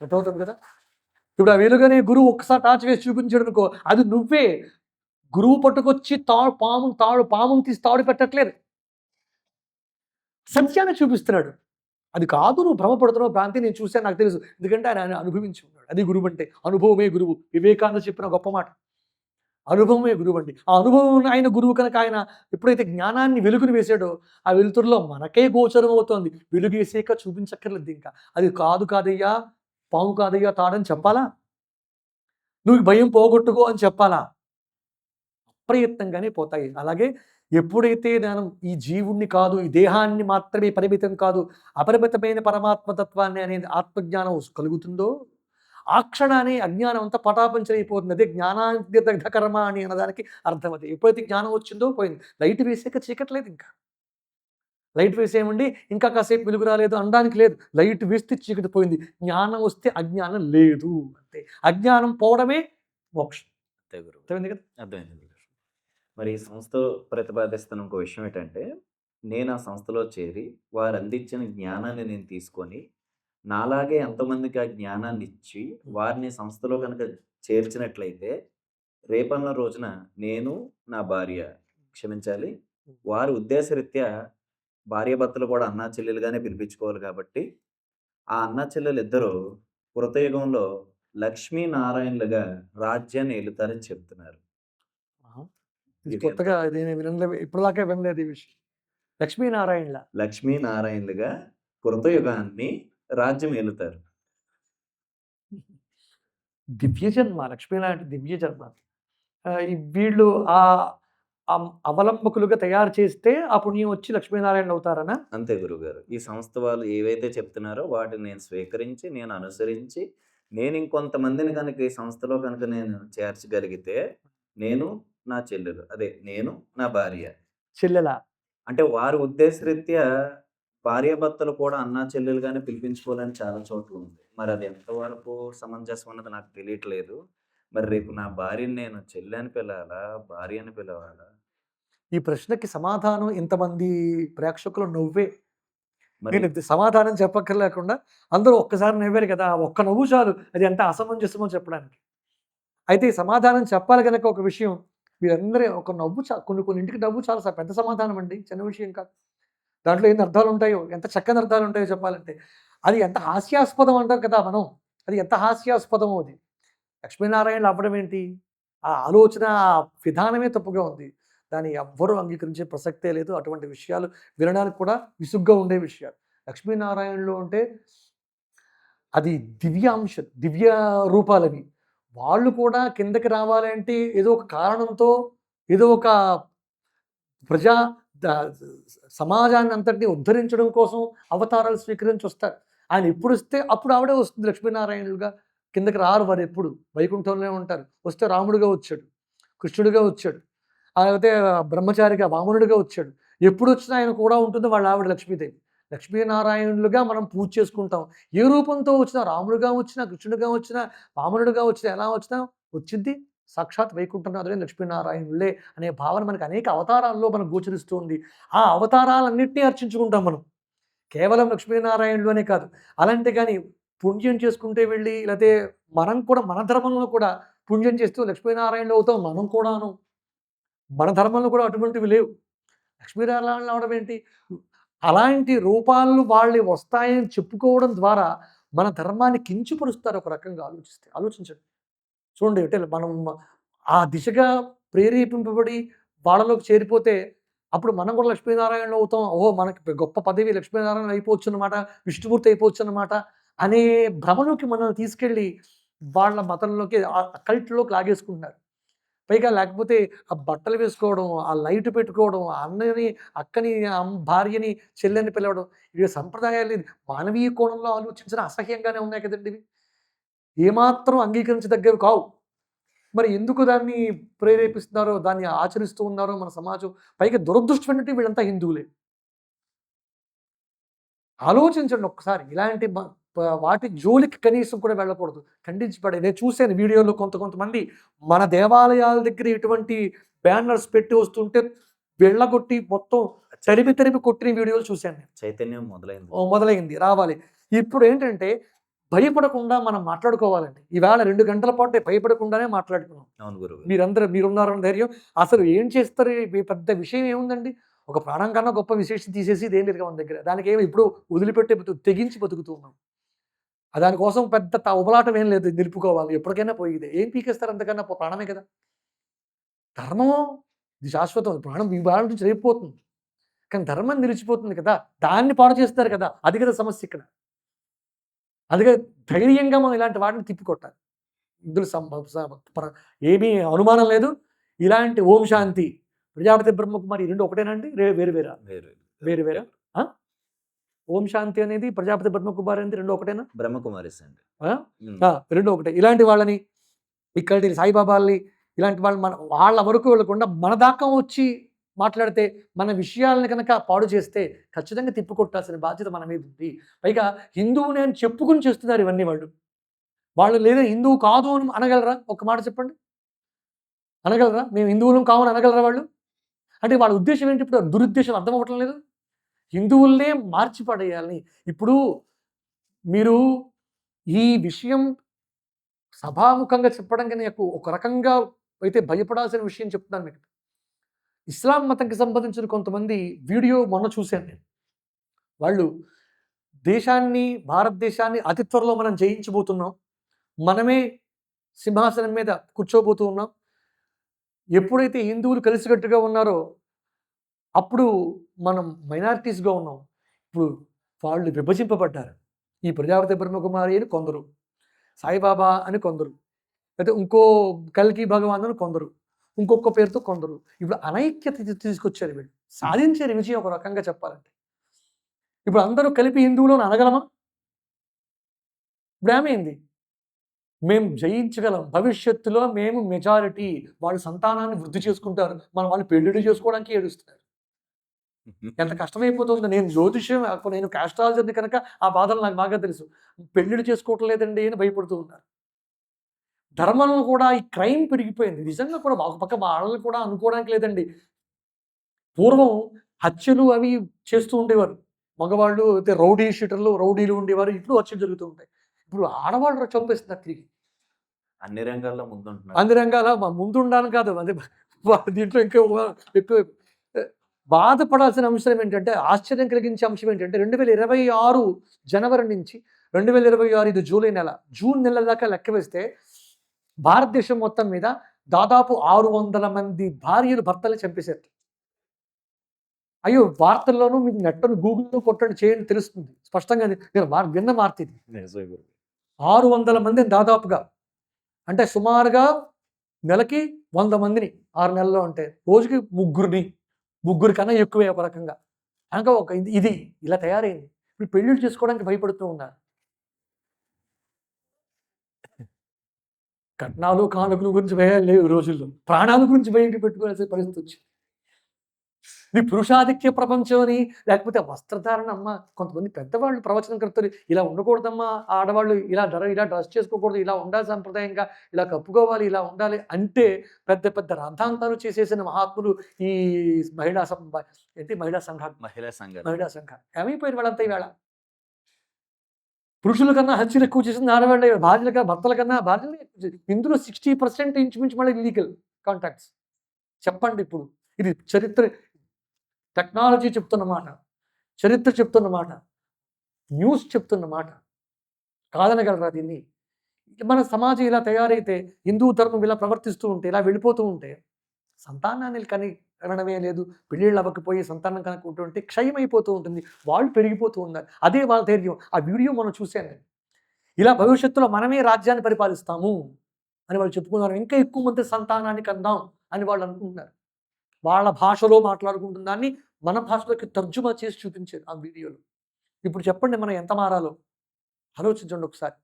అర్థమవుతుంది కదా? ఇప్పుడు ఆ వెలుగనే గురువు ఒక్కసారి టార్చ్ వేసి చూపించాడు అనుకో, అది నువ్వే. గురువు పట్టుకొచ్చి పామును తీసి తాడు పెట్టట్లేదు. సత్యాన్ని చూపిస్తున్నాడు. అది కాదు నువ్వు భ్రమపడుతున్నావు, భ్రాంతి నేను చూశాను, నాకు తెలుసు. ఎందుకంటే ఆయన అనుభవించి ఉన్నాడు. అది గురువు అంటే. అనుభవమే గురువు. వివేకానంద చెప్పిన గొప్ప మాట. అనుభవమే గురువు అండి. ఆ అనుభవం ఆయన గురువు కనుక ఆయన ఎప్పుడైతే జ్ఞానాన్ని వెలుగుని వేసాడో ఆ వెలుతురులో మనకే గోచరం అవుతోంది. వెలుగు వేసాక చూపించక్కర్లేదు ఇంకా. అది కాదయ్యా, పాము కాదయ్యా తాడని చెప్పాలా? నువ్వు భయం పోగొట్టుకో అని చెప్పాలా? అప్రయత్నంగానే పోతాయి. అలాగే ఎప్పుడైతే నేను ఈ జీవుడిని కాదు, ఈ దేహాన్ని మాత్రమే పరిమితం కాదు, అపరిమితమైన పరమాత్మ తత్వాన్ని అనేది ఆత్మజ్ఞానం కలుగుతుందో, ఆ క్షణానే అజ్ఞానం అంతా పటాపంచలైపోతుంది. అదే జ్ఞానాగ్నిదగ్ధ కర్మ అని అన్నదానికి అర్థం అది. ఎప్పుడైతే జ్ఞానం వచ్చిందో పోయింది. లైట్ వేసాక చీకటి లేదు ఇంకా. లైట్ వేసేయమండి ఇంకా కాసేపు వెలుగు రాలేదు అనడానికి లేదు. లైట్ వేస్తే చీకటి పోయింది. జ్ఞానం వస్తే అజ్ఞానం లేదు అంతే. అజ్ఞానం పోవడమే మోక్షం. అంతే గురువు. అర్థమైంది కదా? అర్థమైంది గురువు. మరి ఈ సంస్థలో ప్రతిపాదిస్తున్న ఇంకో విషయం ఏంటంటే, నేను ఆ సంస్థలో చేరి వారు అందించిన జ్ఞానాన్ని నేను తీసుకొని, నాలాగే ఎంతమందికి ఆ జ్ఞానాన్ని ఇచ్చి, వారిని సంస్థలో కనుక చేర్చినట్లయితే, రేపన్న రోజున నేను, నా భార్య క్షమించాలి, వారి ఉద్దేశరీత్యా భార్యాభర్తలు కూడా అన్నా చెల్లెలుగానే పిలిపించుకోవాలి కాబట్టి, ఆ అన్నా చెల్లెలిద్దరూ కృతయుగంలో లక్ష్మీనారాయణులుగా రాజ్యాన్ని ఏలుతారని చెప్తున్నారు. ఆహా! ఇది ఇది కొత్తగా నేను వినలే ఇప్పటిదాకా వినలేదు ఈ విషయం. లక్ష్మీనారాయణల. లక్ష్మీనారాయణులుగా కృతయుగాన్ని రాజ్యం ఏలుతారు. దివ్య జన్మ. లక్ష్మీ లాంటి దివ్య జన్మ. ఈ వీళ్ళు ఆహ్, అవలంబకులుగా తయారు చేస్తే ఆ పుణ్యం వచ్చి లక్ష్మీనారాయణలు అవుతారనా? అంతే గురువుగారు. ఈ సంస్థ వాళ్ళు ఏవైతే చెప్తున్నారో వాటిని నేను స్వీకరించి, నేను అనుసరించి, నేను ఇంకొంతమందిని కనుక ఈ సంస్థలో కనుక నేను చేర్చగలిగితే, నేను, నా చెల్లెలు అదే నేను, నా భార్య. చెల్లెలా? అంటే వారి ఉద్దేశరీత్యా భార్యాభర్తలు కూడా అన్నా చెల్లెలుగానే పిలిపించుకోవాలని చాలా చోట్ల ఉంది. మరి అది ఎంతవరకు సమంజసం అన్నది నాకు తెలియట్లేదు. మరి రేపు నా భార్యని నేను చెల్లి అని పిలవాలా? భార్య అని పిలవాలా? ఈ ప్రశ్నకి సమాధానం ఇంతమంది ప్రేక్షకుల నవ్వే. మరి నేను ఇది సమాధానం చెప్పక్కర్లేకుండా అందరూ ఒక్కసారి నవ్వారు కదా! ఆ ఒక్క నవ్వు చాలు అది ఎంత అసమంజసమో చెప్పడానికి. అయితే ఈ సమాధానం చెప్పాలి గనక ఒక విషయం మీరందరూ ఒక నవ్వు కొన్ని కొన్ని ఇంటికి నవ్వు చాలా పెద్ద సమాధానం అండి. చిన్న విషయం కాదు. దాంట్లో ఎన్ని అర్థాలు ఉంటాయో, ఎంత చక్కని అర్థాలు ఉంటాయో చెప్పాలంటే. అది ఎంత హాస్యాస్పదం అంటాం కదా మనం. అది ఎంత హాస్యాస్పదమో అది. లక్ష్మీనారాయణలు అవ్వడం ఏంటి? ఆ ఆలోచన, ఆ విధానమే తప్పుగా ఉంది. దాన్ని ఎవ్వరూ అంగీకరించే ప్రసక్తే లేదు. అటువంటి విషయాలు వినడానికి కూడా విసుగ్గా ఉండే విషయాలు. లక్ష్మీనారాయణులు అంటే అది దివ్యాంశం, దివ్య రూపాలవి. వాళ్ళు కూడా కిందకి రావాలంటే ఏదో ఒక కారణంతో, ఏదో ఒక ప్రజా ద సమాజాన్ని అంతటిని ఉద్ధరించడం కోసం అవతారాలు స్వీకరించి వస్తారు. ఆయన ఎప్పుడొస్తే అప్పుడు ఆవిడే వస్తుంది లక్ష్మీనారాయణులుగా. కిందకి రారు వారెప్పుడు. వైకుంఠంలోనే ఉంటారు. వస్తే రాముడుగా వచ్చాడు, కృష్ణుడిగా వచ్చాడు, లేకపోతే బ్రహ్మచారిగా వామనుడిగా వచ్చాడు. ఎప్పుడొచ్చినా ఆయన కూడా ఉంటుంది వాళ్ళ ఆవిడ లక్ష్మీదేవి. లక్ష్మీనారాయణులుగా మనం పూజ చేసుకుంటాం. ఏ రూపంతో వచ్చినా రాముడుగా వచ్చినా, కృష్ణుడిగా వచ్చినా, వామనుడిగా వచ్చినా, ఎలా వచ్చినా వచ్చిద్ది సాక్షాత్ వైకుంఠనాథుడే లక్ష్మీనారాయణులే అనే భావన మనకు అనేక అవతారాల్లో మనకు గోచరిస్తూ ఉంది. ఆ అవతారాలన్నిటిని అర్చించుకుంటాం మనం. కేవలం లక్ష్మీనారాయణులు అనే కాదు. అలాంటి గాని పుణ్యం చేసుకుంటే వెళ్ళి లేతే మనం కూడా మన ధర్మంలో కూడా పుణ్యం చేస్తూ లక్ష్మీనారాయణులు అవుతాం మనం కూడాను. మన ధర్మంలో కూడా అటువంటివి లేవు. లక్ష్మీనారాయణులు అవడం ఏంటి? అలాంటి రూపాలు వాళ్ళవి వస్తాయని చెప్పుకోవడం ద్వారా మన ధర్మాన్ని కించపరుస్తారు ఒక రకంగా ఆలోచిస్తే. ఆలోచించండి. చూడండి అంటే మనం ఆ దిశగా ప్రేరేపింపబడి వాళ్ళలోకి చేరిపోతే అప్పుడు మనం కూడా లక్ష్మీనారాయణలు అవుతాం. ఓహో! మనకి గొప్ప పదవి లక్ష్మీనారాయణ అయిపోవచ్చన్నమాట, విష్ణుమూర్తి అయిపోవచ్చన్నమాట అనే భ్రమలోకి మనల్ని తీసుకెళ్ళి వాళ్ళ మతంలోకి కల్ట్‌లోకి లాగేసుకుంటున్నారు. పైగా లేకపోతే ఆ బట్టలు వేసుకోవడం, ఆ లైట్ పెట్టుకోవడం, ఆ అన్నని, అక్కని, భార్యని, చెల్లెని పిలవడం ఇవి సంప్రదాయాలు మానవీయ కోణంలో ఆలోచించిన అసహ్యంగానే ఉన్నాయి కదండీ ఇవి. ఏమాత్రం అంగీకరించదగ్గవి కావు. మరి ఎందుకు దాన్ని ప్రేరేపిస్తున్నారో, దాన్ని ఆచరిస్తూ ఉన్నారో మన సమాజం. పైగా దురదృష్టం ఏంటంటే వీళ్ళంతా హిందువులే. ఆలోచించండి ఒక్కసారి. ఇలాంటి వాటి జోలికి కనీసం కూడా వెళ్ళకూడదు. ఖండించి పడే నేను చూసాను వీడియోలో కొంతమంది మన దేవాలయాల దగ్గర ఇటువంటి బ్యానర్స్ పెట్టి వస్తుంటే వెళ్ళగొట్టి మొత్తం తరిమి తరిమి కొట్టిన వీడియోలు చూశాను నేను. చైతన్యం మొదలైంది. మొదలైంది రావాలి. ఇప్పుడేంటంటే భయపడకుండా మనం మాట్లాడుకోవాలండి. ఈవేళ 2 గంటల పాటు భయపడకుండానే మాట్లాడుకున్నాం. అవును గురువు. మీరున్నారన్న ధైర్యం. అసలు ఏం చేస్తారు? పెద్ద విషయం ఏముందండి? ఒక ప్రాణం కన్నా గొప్ప విశేషం తీసేసి ఇదేం లేదు మన దగ్గర. దానికేమి ఇప్పుడు వదిలిపెట్టి తెగించి బతుకుతూ ఉన్నాం. దానికోసం పెద్ద ఉబలాటం ఏం లేదు నిలుపుకోవాలి. ఎప్పటికైనా పోయేదే. ఏం పీకేస్తారు అంతకన్నా ప్రాణమే కదా! ధర్మం ఇది శాశ్వతం. ప్రాణం ఇవాళ నుంచి రేపు పోతుంది. కానీ ధర్మం నిలిచిపోతుంది కదా! దాన్ని పాడు చేస్తారు కదా! అది కదా సమస్య ఇక్కడ. అందుకే ధైర్యంగా మనం ఇలాంటి వాటిని తిప్పికొట్టాలి. ఇందులో ఏమీ అనుమానం లేదు. ఇలాంటి ఓం శాంతి, ప్రజాపతి బ్రహ్మకుమారి ఈ 2 ఒకటేనండి? వేరు వేరా? వేరు. వేరు వేరా? ఆ? ఓం శాంతి అనేది, ప్రజాపతి బ్రహ్మకుమారి అనేది 2 ఒకటేనా? బ్రహ్మకుమారిస్ అండి. ఆ? హ్మ్. 2 ఒకటే. ఇలాంటి వాళ్ళని, ఇక్కడి సాయిబాబాల్ని, ఇలాంటి వాళ్ళు వాళ్ళ వరకు వెళ్ళకుండా మన దాకా వచ్చి మాట్లాడితే, మన విషయాలను కనుక పాడు చేస్తే ఖచ్చితంగా తిప్పికొట్టాల్సిన బాధ్యత మన మీద ఉంది. పైగా హిందువుని అని చెప్పుకొని చేస్తున్నారు ఇవన్నీ వాళ్ళు. వాళ్ళు లేదా హిందువు కాదు అని అనగలరా? ఒక్క మాట చెప్పండి. అనగలరా? మేము హిందువులం కామని అనగలరా వాళ్ళు? అంటే వాళ్ళ ఉద్దేశ్యం ఏంటి? ఇప్పుడు దురుద్దేశం అర్థం అవ్వటం లేదు. హిందువుల్నే మార్చి పడేయాలని. ఇప్పుడు మీరు ఈ విషయం సభాముఖంగా చెప్పడం కన్నా ఒక రకంగా అయితే భయపడాల్సిన విషయం చెప్తున్నాను మీకు. ఇస్లాం మతంకి సంబంధించిన కొంతమంది వీడియో మొన్న చూశాను నేను. వాళ్ళు దేశాన్ని, భారతదేశాన్ని అతి త్వరలో మనం జయించబోతున్నాం. మనమే సింహాసనం మీద కూర్చోబోతూ ఉన్నాం. ఎప్పుడైతే హిందువులు కలిసికట్టుగా ఉన్నారో అప్పుడు మనం మైనారిటీస్‌గా ఉన్నాం. ఇప్పుడు వాళ్ళు విభజింపబడ్డారు. ఈ ప్రజాపతి బ్రహ్మకుమారి అని కొందరు, సాయిబాబా అని కొందరు, అయితే ఇంకో కల్కి భగవాన్ అని కొందరు, ఇంకొక పేరుతో కొందరు. ఇప్పుడు అనైక్యత తీసుకొచ్చారు వీళ్ళు. సాధించారు విజయం ఒక రకంగా చెప్పాలంటే. ఇప్పుడు అందరూ కలిపి హిందువులు అని అనగలమా? ఇప్పుడేమైంది? మేము జయించగలం. భవిష్యత్తులో మేము మెజారిటీ. వాళ్ళు సంతానాన్ని వృద్ధి చేసుకుంటారు. వాళ్ళు పెళ్ళిళ్ళు చేసుకోవడానికి ఏడుస్తున్నారు. ఎంత కష్టమైపోతుందో. నేను జ్యోతిష్యం, నేను కాస్ట్రాలజీని కనుక ఆ బాధలు నాకు బాగా తెలుసు. పెళ్ళిళ్ళు చేసుకోవటం లేదండి అని భయపడుతూ ఉన్నారు. ధర్మంలో కూడా ఈ క్రైమ్ పెరిగిపోయింది. నిజంగా కూడా ఒక పక్క వాళ్ళని కూడా అనుకోవడానికి లేదండి. పూర్వం హత్యలు అవి చేస్తూ ఉండేవారు. మగవాళ్ళు అయితే రౌడీ షీటర్లు, రౌడీలు ఉండేవారు. ఇప్పుడు హత్యలు జరుగుతూ ఉంటాయి. ఇప్పుడు ఆడవాళ్ళు చంపేస్తున్నారు తిరిగి. అన్ని రంగాల్లో ముందుంటున్నారు. అన్ని రంగాల ముందుండాలని కాదు. అదే దీంట్లో ఇంకా ఎక్కువ బాధపడాల్సిన అంశం ఏంటంటే, ఆశ్చర్యం కలిగించే అంశం ఏంటంటే 2026 జనవరి నుంచి 2026 ఇది జూలై నెల, జూన్ నెల దాకా లెక్క వేస్తే భారతదేశం మొత్తం మీద దాదాపు 600 మంది భార్యలు భర్తల్ని చంపేశారు. అయ్యో! వార్తల్లోనూ మీకు నెట్‌ను గూగుల్‌లో కొట్టండి చేయండి తెలుస్తుంది. స్పష్టంగా నేను విన్న వార్త ఇది. 600 మందిని దాదాపుగా. అంటే సుమారుగా నెలకి 100 మందిని 6 నెలల్లో అంటే రోజుకి ముగ్గురి కన్నా ఎక్కువే ఒక రకంగా. అనగా ఇది ఇలా తయారైంది. ఇప్పుడు పెళ్ళిళ్ళు చేసుకోవడానికి భయపడుతూ ఉన్నారు. కట్నాలు, కానుకల గురించి భయాలు లేవు ఈ రోజుల్లో. ప్రాణాల గురించి భయం పెట్టుకోవాల్సిన పరిస్థితి వచ్చింది. ఇది పురుషాధిక్య ప్రపంచం అని, లేకపోతే వస్త్రధారణ అమ్మ. కొంతమంది పెద్దవాళ్ళు ప్రవచనకర్తలు ఇలా ఉండకూడదమ్మా, ఆడవాళ్ళు ఇలా డ్రెస్ చేసుకోకూడదు, ఇలా ఉండాలి సాంప్రదాయంగా, ఇలా కప్పుకోవాలి, ఇలా ఉండాలి అంటే పెద్ద పెద్ద రాద్ధాంతాలు చేసేసిన మహాత్ములు ఈ మహిళా మహిళా సంఘాలు ఏమైపోయారు వాళ్ళంతా ఈవేళ. పురుషుల కన్నా హత్యలు ఎక్కువ చేసింది ఆడవాళ్ళే. భర్తల కన్నా భార్యలే ఎక్కువ చేసింది. ఇందులో 60% ఇంచుమించు మళ్ళీ ఇల్లీగల్ కాంటాక్ట్స్. చెప్పండి ఇప్పుడు. ఇది చరిత్ర, టెక్నాలజీ చెప్తున్న మాట, చరిత్ర చెప్తున్న మాట, న్యూస్ చెప్తున్న మాట. కాదనగలరా దీన్ని? మన సమాజం ఇలా తయారైతే, హిందూ ధర్మం ఇలా ప్రవర్తిస్తూ ఉంటే, ఇలా వెళ్ళిపోతూ ఉంటే, సంతానాన్ని కనడమే లేదు. పెళ్ళిళ్ళు అవ్వకపోయి సంతానం కనుక్కుంటుంటే క్షయమైపోతూ ఉంటుంది. వాళ్ళు పెరిగిపోతూ ఉన్నారు. అదే వాళ్ళ ధైర్యం. ఆ వీడియో మనం చూశాను నేను. ఇలా భవిష్యత్తులో మనమే రాజ్యాన్ని పరిపాలిస్తాము అని వాళ్ళు చెప్పుకున్నారు. ఇంకా ఎక్కువ మంది సంతానాన్ని కందాం అని వాళ్ళు అనుకుంటున్నారు. వాళ్ళ భాషలో మాట్లాడుకుంటున్న దాన్ని మన భాషలోకి తర్జుమా చేసి చూపించారు ఆ వీడియోలో. ఇప్పుడు చెప్పండి మనం ఎంత మారాలో ఆలోచించండి ఒకసారి.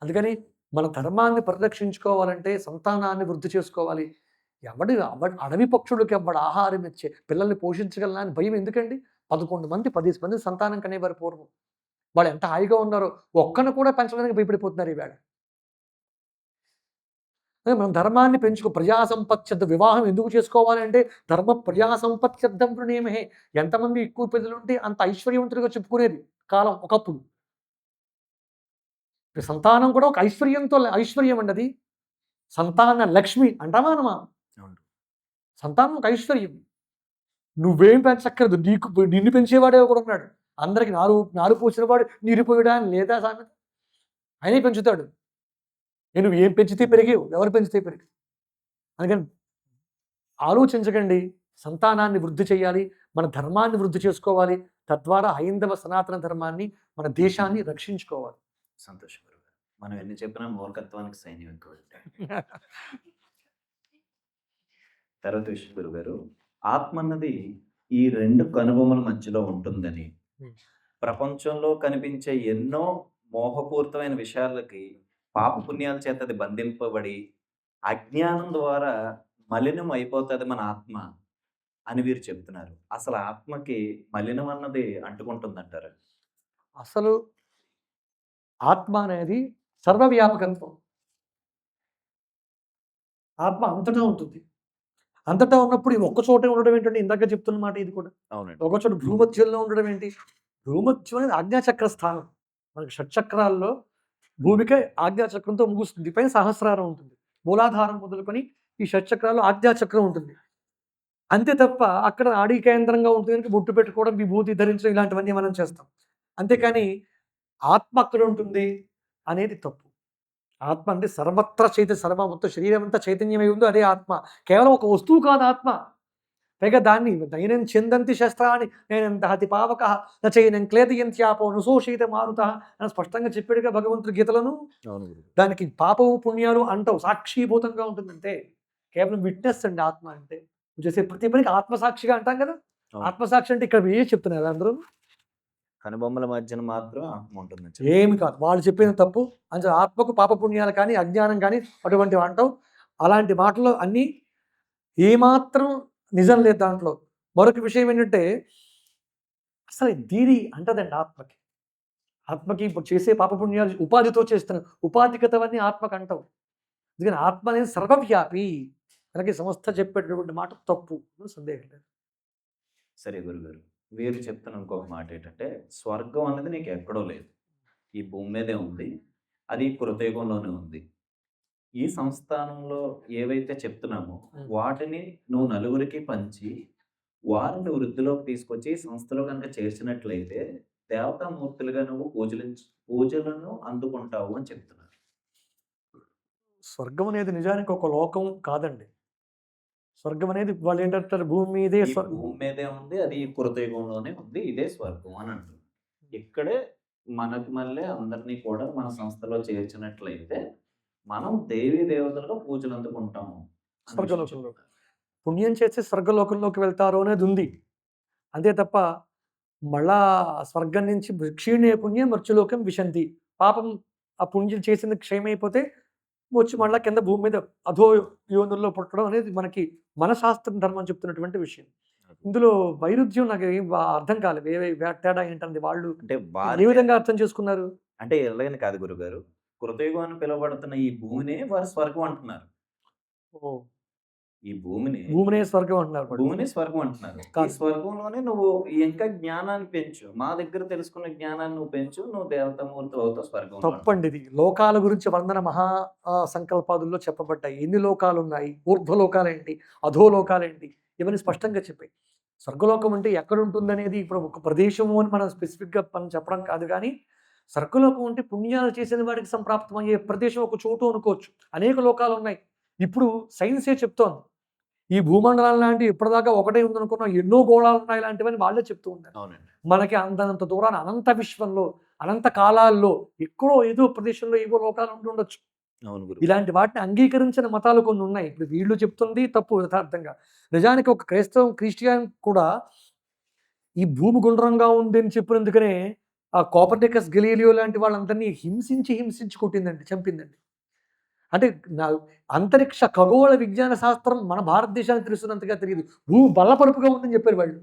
అందుకని మన ధర్మాన్ని పరిరక్షించుకోవాలంటే సంతానాన్ని వృద్ధి చేసుకోవాలి. అడవి పక్షులకి ఎవడు ఆహారం ఇచ్చే పిల్లల్ని పోషించగలనా అని భయం ఎందుకండి? 11 మంది 10 మంది సంతానం కనేవారు పూర్వం. వాళ్ళు ఎంత హాయిగా ఉన్నారో. ఒక్కను కూడా పెంచడానికి భయపడిపోతున్నారు ఈవేళ. మనం ధర్మాన్ని ప్రజా సంపత్యర్థ వివాహం ఎందుకు చేసుకోవాలి అంటే, ధర్మ ప్రజా సంపత్యర్థం వృణీమహే. ఎంతమంది ఎక్కువ పిల్లలుంటే అంత ఐశ్వర్యవంతులుగా చెప్పుకునేది కాలం ఒకప్పుడు. సంతానం కూడా ఒక ఐశ్వర్యం అండి అది. సంతాన లక్ష్మి అంటామా అనమా? సంతానం ఒక ఐశ్వర్యం. నువ్వేం పెంచక్కర్లేదు. నిన్ను పెంచేవాడే ఒకడు ఉన్నాడు. అందరికి నారు పోసినవాడు నీరు పోయడా అని లేదా సామెత? ఆయనే పెంచుతాడు. నువ్వు ఏం పెంచితే పెరిగావు, ఎవరు పెంచితే పెరిగావు. అందుకని ఆలోచించకండి. సంతానాన్ని వృద్ధి చేయాలి, మన ధర్మాన్ని వృద్ధి చేసుకోవాలి. తద్వారా హైందవ సనాతన ధర్మాన్ని, మన దేశాన్ని రక్షించుకోవాలి. సంతోషం. మనం ఎన్ని చెప్పినా మూర్ఖత్వానికి సైన్యం ఎక్కువ. తర్వాత విషయం గురుగారు, ఆత్మ అన్నది ఈ 2 కనుబొమ్మల మధ్యలో ఉంటుందని, హ్మ్. ప్రపంచంలో కనిపించే ఎన్నో మోహపూరితమైన విషయాలకి పాపపుణ్యాల చేత అది బంధింపబడి, అజ్ఞానం ద్వారా మలినం అయిపోతది మన ఆత్మ అని వీరు చెప్తున్నారు. అసలు ఆత్మకి మలినం అన్నది అంటుకుంటుందంటారా? అసలు ఆత్మ అనేది సర్వవ్యాపకత్వం. ఆత్మ అంతటా ఉంటుంది. అంతటా ఉన్నప్పుడు ఈ ఒక్క చోటే ఉండడం ఏంటంటే ఇందాక చెప్తున్న మాట ఇది కూడా. అవునండి. ఒక చోట భూమధ్యంలో ఉండడం ఏంటి? భూమధ్యం అనేది ఆజ్ఞాచక్ర స్థానం. మనకి షట్చక్రాల్లో భూమికే ఆజ్ఞాచక్రంతో ముగుస్తుంది. పైన సహస్రారం ఉంటుంది. మూలాధారం మొదలుకొని ఈ షట్చక్రాల్లో ఆజ్ఞాచక్రం ఉంటుంది. అంతే తప్ప అక్కడ నాడీ కేంద్రంగా ఉంటుంది కనుక బొట్టు పెట్టుకోవడం, విభూతి ధరించడం ఇలాంటివన్నీ మనం చేస్తాం. అంతేకాని ఆత్మ అక్కడ ఉంటుంది అనేది తప్పు. ఆత్మ అంటే సర్వత్రా మొత్తం శరీరం అంతా చైతన్యమై ఉందో అదే ఆత్మ. కేవలం ఒక వస్తువు కాదు ఆత్మ. పైగా దాన్ని నైనం చిందంతి శస్త్రాన్ని నైనం దహతి పావకః నచైనం క్లేదయంత్యాపో నుశోషిత మారుతః అని స్పష్టంగా చెప్పాడుగా భగవంతుడు గీతలోను. అవును గురువు. దానికి పాపము పుణ్యాలు అంటవు సాక్షీభూతంగా ఉంటుందంటే కేవలం విట్నెస్ అండి ఆత్మ అంటే. నువ్వు చేసే ప్రతి పనికి ఆత్మసాక్షిగా అంటాం కదా. అవును. ఆత్మసాక్షి అంటే ఇక్కడ ఏ చెప్తున్నారు అందరూ కనుబొమ్మల మధ్యన మాత్రం ఆత్మ ఉంటుందని చెప్పి. ఏమి కాదు. వాళ్ళు చెప్పిన తప్పు. అంటే ఆత్మకు పాపపుణ్యాలు కానీ, అజ్ఞానం కానీ అటువంటివి అంటావు. అలాంటి మాటలు అన్నీ ఏమాత్రం నిజం లేదు దాంట్లో. మరొక విషయం ఏంటంటే, అసలు దీని అంటదండి ఆత్మకి. ఆత్మకి ఇప్పుడు చేసే పాపపుణ్యాలు ఉపాధితో చేస్తున్నాం. ఉపాధిగతవన్నీ ఆత్మకు అంటవు. అందుకని ఆత్మ అనేది సర్వవ్యాపి. మనకి సంస్థ చెప్పేటటువంటి మాట తప్పు. సందేహం లేదు. సరే గురుగారు. వీరు చెప్తున్న ఇంకొక మాట ఏంటంటే, స్వర్గం అనేది నీకు ఎక్కడో లేదు. ఈ భూమి మీదే ఉంది. అది కృతయుగంలోనే ఉంది. ఈ సంస్థానంలో ఏవైతే చెప్తున్నామో వాటిని నువ్వు నలుగురికి పంచి, వారిని వృద్ధిలోకి తీసుకొచ్చి సంస్థలో గనుక చేర్చినట్లయితే దేవతామూర్తులుగా నువ్వు పూజలను అందుకుంటావు అని చెప్తున్నారు. స్వర్గం అనేది నిజానికి ఒక లోకం కాదండి. స్వర్గం అనేది వాళ్ళు ఏంటంటారు భూమి మీదే ఈ భూమి మీదే ఉంది. అది కృతయుగంలోనే ఉంది. ఇదే స్వర్గం అని అంటున్నారు. ఇక్కడే మనకి మళ్ళీ అందరినీ కూడా మన సంస్థలో చేర్చినట్లయితే మనం దేవీ దేవతలుగా పూజలు అందుకుంటాము అన్న విషయం స్వర్గలోకంలో. చెప్తున్నారు. పుణ్యం చేసి స్వర్గలోకంలోకి వెళ్తారు అనేది ఉంది. అంతే తప్ప మళ్ళా స్వర్గం నుంచి క్షీణే పుణ్యం మృత్యులోకం విశంతి. పాపం ఆ పుణ్యం చేసింది క్షయమైపోతే వచ్చి మళ్ళా కింద భూమి మీద అధో యోనుల్లో పుట్టడం అనేది మనకి మన శాస్త్రం ధర్మం చెప్తున్నటువంటి విషయం. ఇందులో వైరుధ్యం నాకు ఏం అర్థం కాలేదు. తేడా ఏంటంది వాళ్ళు అంటే ఏ వారి విధంగా అర్థం చేసుకున్నారు? అంటే ఎలాగని కాదు గురుగారు. కృతయుగం అని పిలువబడుతున్న ఈ భూమినే వారు స్వర్గం అంటున్నారు. ఓహ్! ఈ భూమిని భూమినే స్వర్గం అంటున్నారు వాళ్ళు. భూమిని స్వర్గం అంటున్నారు. ఈ కాదు. స్వర్గంలోనే నువ్వు ఇంకా జ్ఞానాన్ని పెంచు. మా దగ్గర తెలుసుకున్న జ్ఞానాన్ని నువ్వు పెంచు. నువ్వు దేవతామూర్తి అవుతావు స్వర్గంలో అంటున్నారు. తప్పండి ఇది. లోకాల గురించి వందన మహా సంకల్పాదుల్లో చెప్పబడ్డాయి. ఎన్ని లోకాలున్నాయి? ఊర్ధ్వలోకాలేంటి? అధోలోకాలేంటి? ఇవన్నీ స్పష్టంగా చెప్పాయి. స్వర్గలోకం అంటే ఎక్కడుంటుందనేది ఇప్పుడు ఒక ప్రదేశము అని మనం స్పెసిఫిక్‌గా మనం చెప్పడం కాదు గానీ, స్వర్గలోకం అంటే పుణ్యాలు చేసిన వాడికి సంప్రాప్తమయ్యే ప్రదేశం ఒక చోటు అనుకోవచ్చు. అనేక లోకాలున్నాయి. ఇప్పుడు సైన్సే చెప్తోంది. ఈ భూమండలం లాంటివి ఇప్పటిదాకా ఒకటే ఉందనుకున్నాం. ఎన్నో గోళాలున్నాయి ఇలాంటివని వాళ్ళే చెప్తూ ఉన్నారు. అవునండి. మనకి అంతంత దూరాన అనంత విశ్వంలో, అనంత కాలాల్లో ఎక్కడో ఏదో ప్రదేశంలో ఏవో లోకాలు ఉండుండొచ్చు. అవును గురు. ఇలాంటి వాటిని అంగీకరించిన మతాలు కొన్ని ఉన్నాయి. ఇప్పుడు వీళ్ళు చెప్తుంది తప్పు యథార్థంగా. నిజానికి ఒక క్రిస్టియన్ కూడా ఈ భూమి గుండ్రంగా ఉంది అని చెప్పినందుకనే ఆ కోపర్నికస్, గెలీలియో లాంటి వాళ్ళందరినీ హింసించి కొట్టిందండి, చంపిందండి. అంటే నా అంతరిక్ష ఖగోళ విజ్ఞాన శాస్త్రం మన భారతదేశానికి తెలుస్తున్నంతగా తెలీదు. భూమి బల్లపరుపుగా ఉందని చెప్పారు వాళ్ళు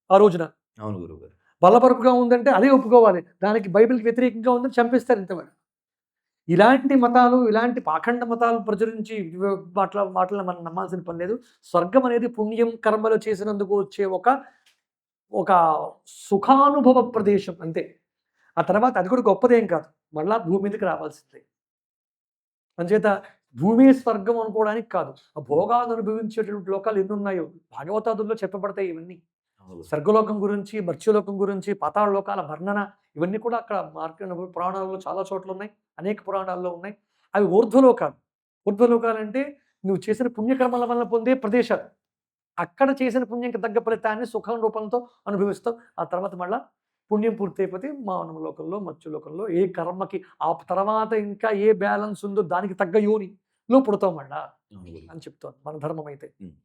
ఆ రోజున. అవును గురువుగారు. బల్లపరుపుగా ఉందంటే అదే ఒప్పుకోవాలి. దానికి బైబిల్‌కి వ్యతిరేకంగా ఉందని చంపేస్తారు ఇంతవరకు. ఇలాంటి మతాలు, ఇలాంటి పాఖండ మతాలు ప్రచురించి వాటిల్ని మనం నమ్మాల్సిన పని లేదు. స్వర్గం అనేది పుణ్యం, కర్మలు చేసినందుకు వచ్చే ఒక సుఖానుభవ ప్రదేశం అంతే. ఆ తర్వాత అది కూడా గొప్పదేం కాదు. మళ్ళా భూమి మీదకి రావాల్సిందే. అంచేత భూమే స్వర్గం అనుకోవడానికి కాదు. ఆ భోగాలు అనుభవించేటువంటి లోకాలు ఎన్నున్నాయో భాగవతాదుల్లో చెప్పబడతాయి ఇవన్నీ. అవును. స్వర్గలోకం గురించి, మర్త్యలోకం గురించి, పాతాళ లోకాల వర్ణన ఇవన్నీ కూడా అక్కడ పురాణాల్లో చాలా చోట్ల ఉన్నాయి. అనేక పురాణాల్లో ఉన్నాయి. అవి ఊర్ధ్వలోకాలు. ఊర్ధ్వలోకాలంటే నువ్వు చేసిన పుణ్యకర్మల వల్ల పొందే ప్రదేశాలు. అక్కడ చేసిన పుణ్యంకి తగ్గ ఫలితాన్ని సుఖం రూపంతో అనుభవిస్తావు. ఆ తర్వాత మళ్ళా పుణ్యం పూర్తయిపోతే మానవ లోకంలో మత్స్యలోకంలో ఏ కర్మకి ఆ తర్వాత ఇంకా ఏ బ్యాలెన్స్ ఉందో దానికి తగ్గ యోనిలో పుడతాం మళ్ళా అవును గురుగారు. అని చెప్తాను మన ధర్మం అయితే. ఉమ్.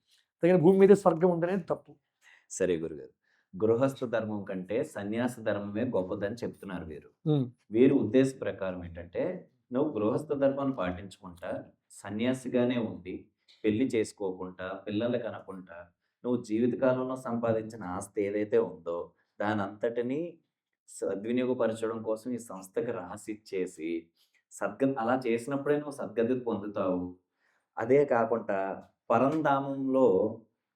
తగిన భూమి మీద స్వర్గం ఉండనేది తప్పు. సరే గురుగారు. గృహస్థ ధర్మం కంటే సన్యాస ధర్మమే గొప్పదని చెప్తున్నారు వీరు. ఉమ్. వీరి ఉద్దేశ ప్రకారం ఏంటంటే, నువ్వు గృహస్థ ధర్మాన్ని పాటించుకుంటా, సన్యాసిగానే ఉండి, పెళ్లి చేసుకోకుండా, పిల్లలు కనకుండా, నువ్వు జీవితకాలంలో సంపాదించిన ఆస్తి ఏదైతే ఉందో, దానంతటిని సద్వినియోగపరచడం కోసం ఈ సంస్థకి రాసిచ్చేసి, అలా చేసినప్పుడే నువ్వు సద్గతి పొందుతావు. అదే కాకుండా పరంధామంలో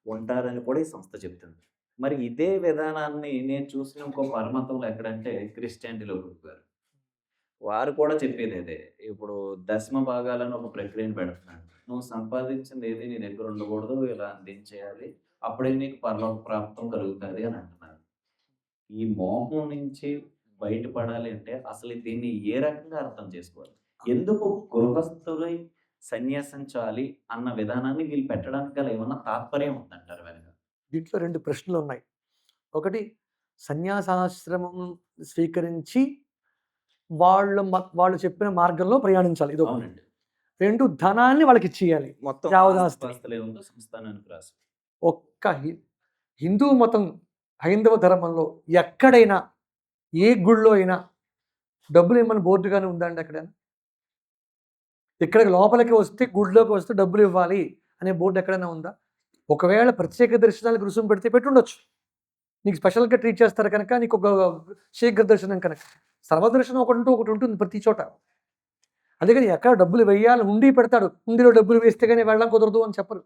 ఉంటారని కూడా ఈ సంస్థ చెప్తుంది. మరి ఇదే విధానాన్ని నేను చూసిన ఇంకో పరమతంలో ఎక్కడంటే క్రిస్టియానిటీలో గురువుగారు. వారు కూడా చెప్పేది అదే. ఇప్పుడు దశమ భాగాలను ఒక ప్రక్రియను పెడుతున్నాడు. నువ్వు సంపాదించింది ఏది నీ దగ్గర ఉండకూడదు. ఇలా అందించేయాలి. అప్పుడే నీకు పరలోక ప్రాప్తం కలుగుతది అని అంటున్నారు. ఈ మోహం నుంచి బయటపడాలి అంటే అసలు దీన్ని ఏ రకంగా అర్థం చేసుకోవాలి? ఎందుకు గృహస్థులై సన్యాసించాలి అన్న విధానాన్ని వీళ్ళు పెట్టడానికి గల ఏమన్నా తాత్పర్యం ఉందంటారా వెనక? దీంట్లో 2 ప్రశ్నలు ఉన్నాయి. ఒకటి, సన్యాసాశ్రమం స్వీకరించి వాళ్ళు చెప్పిన మార్గంలో ప్రయాణించాలి. ఇదొకటి. అవునండి. 2, ధనాన్ని వాళ్ళకి ఇచ్చేయాలి. మొత్తం యావదాస్తి. ఆస్తిపాస్తులు ఏముందో సంస్థానానికి రాసి. ఒక్క హిందూ మతం, హైందవ ధర్మంలో ఎక్కడైనా ఏ గుళ్ళో అయినా డబ్బులు ఇవ్వమని బోర్డు గాని ఉందా అండి ఎక్కడైనా? ఇక్కడికి లోపలికి వస్తే గుడిలోకి వస్తే డబ్బులు ఇవ్వాలి అనే బోర్డు ఎక్కడైనా ఉందా? ఒకవేళ ప్రత్యేక దర్శనాలకు రుసుము పెడితే పెట్టుండొచ్చు. నీకు స్పెషల్గా ట్రీట్ చేస్తారు కనుక, నీకు ఒక శీఘ్ర దర్శనం కనుక. సర్వదర్శనం ఒకటి ఉంటుంది ప్రతి చోట. అందుకని ఎక్కడ డబ్బులు వేయాలి, హుండీ పెడతాడు. హుండీలో డబ్బులు వేస్తే కానీ వెళ్ళడం కుదరదు అని చెప్పరు.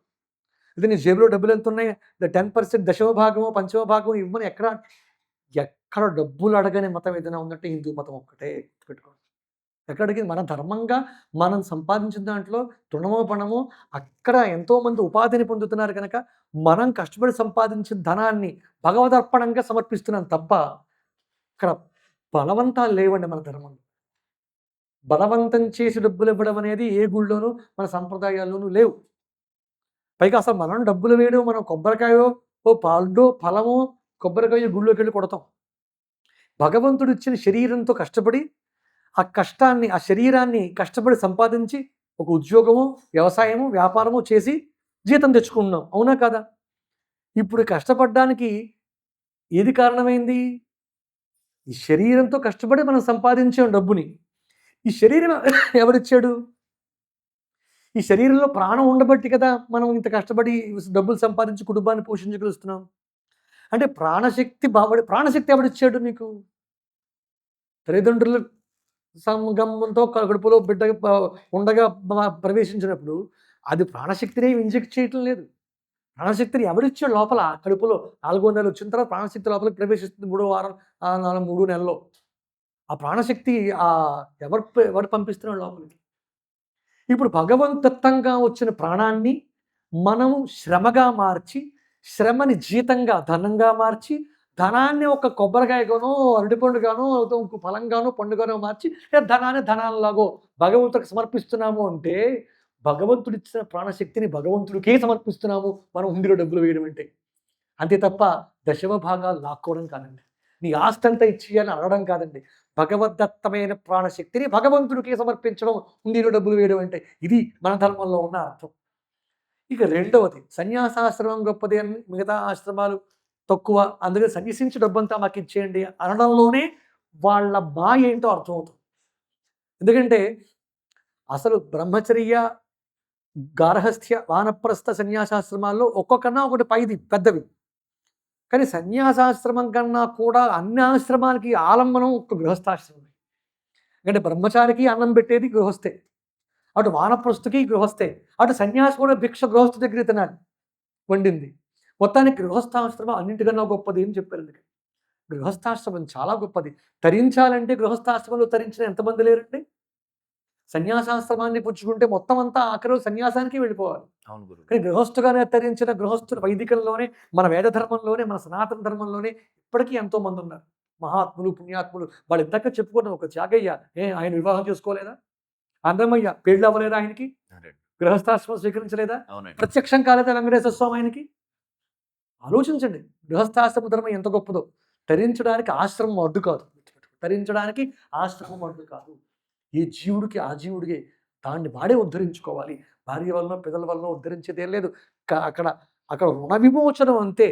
ఇది నీ జేబులో డబ్బులు ఎంత ఉన్నాయి, 10% దశమ భాగమో పంచమ భాగమో ఇవ్వమని ఎక్కడ డబ్బులు అడగని మతం ఏదైనా ఉందంటే హిందూ మతం ఒక్కటే. పెట్టుకోండి. ఎక్కడ అడిగింది మన ధర్మంగా మనం సంపాదించిన దాంట్లో తృణమో పణమో అక్కడ ఎంతోమంది ఉపాధిని పొందుతున్నారు కనుక మనం కష్టపడి సంపాదించిన ధనాన్ని భగవదర్పణంగా సమర్పిస్తున్నాం తప్ప ఇక్కడ బలవంతాలు లేవండి మన ధర్మంలో. బలవంతం చేసి డబ్బులు ఇవ్వడం అనేది ఏ గుళ్ళోనూ మన సంప్రదాయాల్లోనూ లేవు. పైగా అసలు మనం డబ్బులు వేయడం, మనం కొబ్బరికాయో ఓ పాల్లో ఫలమో కొబ్బరికాయ గుళ్ళోకి వెళ్ళి కొడతాం. భగవంతుడు ఇచ్చిన శరీరంతో కష్టపడి ఆ కష్టాన్ని, ఆ శరీరాన్ని కష్టపడి సంపాదించి ఒక ఉద్యోగమో వ్యవసాయమో వ్యాపారమో చేసి జీతం తెచ్చుకుంటున్నాం. అవునా కాదా? ఇప్పుడు కష్టపడడానికి ఏది కారణమైంది? ఈ శరీరంతో కష్టపడి మనం సంపాదించాం డబ్బుని. ఈ శరీరం ఎవరిచ్చాడు? ఈ శరీరంలో ప్రాణం ఉండబట్టి కదా మనం ఇంత కష్టపడి డబ్బులు సంపాదించి కుటుంబాన్ని పోషించగలుగుతున్నాం. అంటే ప్రాణశక్తి ఎవరిచ్చాడు నీకు? తల్లిదండ్రులు సంగమంతో కడుపులో బిడ్డ ఉండగా ప్రవేశించినప్పుడు అది ప్రాణశక్తిని ఇంజెక్ట్ చేయటం లేదు. ప్రాణశక్తిని ఎవరిచ్చాడు? లోపల కడుపులో 4 నెలలు వచ్చిన తర్వాత ప్రాణశక్తి లోపలికి ప్రవేశిస్తుంది 3వ వారం, 3 నెలల్లో. ఆ ప్రాణశక్తి ఎవరు పంపిస్తున్నాడు లోపలికి? ఇప్పుడు భగవంతత్వంగా వచ్చిన ప్రాణాన్ని మనము శ్రమగా మార్చి, శ్రమని జీతంగా ధనంగా మార్చి, ధనాన్ని ఒక కొబ్బరికాయగానో అరటిపండుగానో ఇంకో ఫలంగానో పండుగానో మార్చి ధనాన్ని ధనాలలాగో భగవంతుడికి సమర్పిస్తున్నాము అంటే భగవంతుడు ఇచ్చిన ప్రాణశక్తిని భగవంతుడికే సమర్పిస్తున్నాము మనం హుండీలో డబ్బులు వేయడం అంటే. అంతే తప్ప దశమ భాగాలు లాక్కోవడం కాదండి. నీ ఆస్తి అంతా ఇచ్చేయాలని అడగడం కాదండి. భగవద్దత్తమైన ప్రాణశక్తిని భగవంతుడికే సమర్పించడం హుండీలో డబ్బులు వేయడం అంటే. ఇది మన ధర్మంలో ఉన్న అర్థం. ఇక రెండవది, సన్యాసాశ్రమం గొప్పది అని మిగతా ఆశ్రమాలు తక్కువ, అందుకని సన్యసించి డబ్బంతా మాకు ఇచ్చేయండి అనడంలోనే వాళ్ళ మాయ ఏంటో అర్థమవుతుంది. ఎందుకంటే అసలు బ్రహ్మచర్య, గార్హస్థ్య, వానప్రస్థ సన్యాసాశ్రమాల్లో ఒక్కొక్కన్నా ఒకటి పైది పెద్దవి. కానీ సన్యాసాశ్రమం కన్నా కూడా అన్ని ఆశ్రమాలకి ఆలంబనం ఒక గృహస్థాశ్రమం. ఎందుకంటే బ్రహ్మచారికి అన్నం పెట్టేది గృహస్థే, అటు వానప్రస్థుకి గృహస్థే, అటు సన్యాసి కూడా భిక్ష గృహస్థు దగ్గర తినాలి వండింది. మొత్తానికి గృహస్థాశ్రమం అన్నింటికన్నా గొప్పది అని చెప్పారు. అందుకే గృహస్థాశ్రమం చాలా గొప్పది. తరించాలంటే గృహస్థాశ్రమంలో తరించిన ఎంతమంది లేరండి? సన్యాసాశ్రమాన్ని పుచ్చుకుంటే మొత్తం అంతా ఆఖరు సన్యాసానికి వెళ్ళిపోవాలి. అవును గురు. కానీ గృహస్థుగానే తరించిన గృహస్థులు వైదికంలోనే, మన వేద ధర్మంలోనే, మన సనాతన ధర్మంలోనే ఇప్పటికీ ఎంతో మంది ఉన్నారు. మహాత్ములు, పుణ్యాత్ములు. వాళ్ళు ఇందాక చెప్పుకున్న ఒక త్యాగయ్య, ఆయన వివాహం చేసుకోలేదా? అన్నమయ్య పెళ్ళి అవ్వలేదా ఆయనకి? గృహస్థాశ్రమం స్వీకరించలేదా? ప్రత్యక్షం కాలేదా వెంకటేశ్వర స్వామి ఆయనకి? ఆలోచించండి గృహస్థాశ్రమ ధర్మం ఎంత గొప్పదో. తరించడానికి ఆశ్రమం అడ్డు కాదు. తరించడానికి ఆశ్రమం అడ్డు కాదు. ఏ జీవుడికి ఆ జీవుడికి దాన్ని వాడే ఉద్ధరించుకోవాలి. భార్య వలన, పిల్లల వలన ఉద్ధరించేదేం లేదు. అక్కడ అక్కడ రుణ విమోచనం అంతే.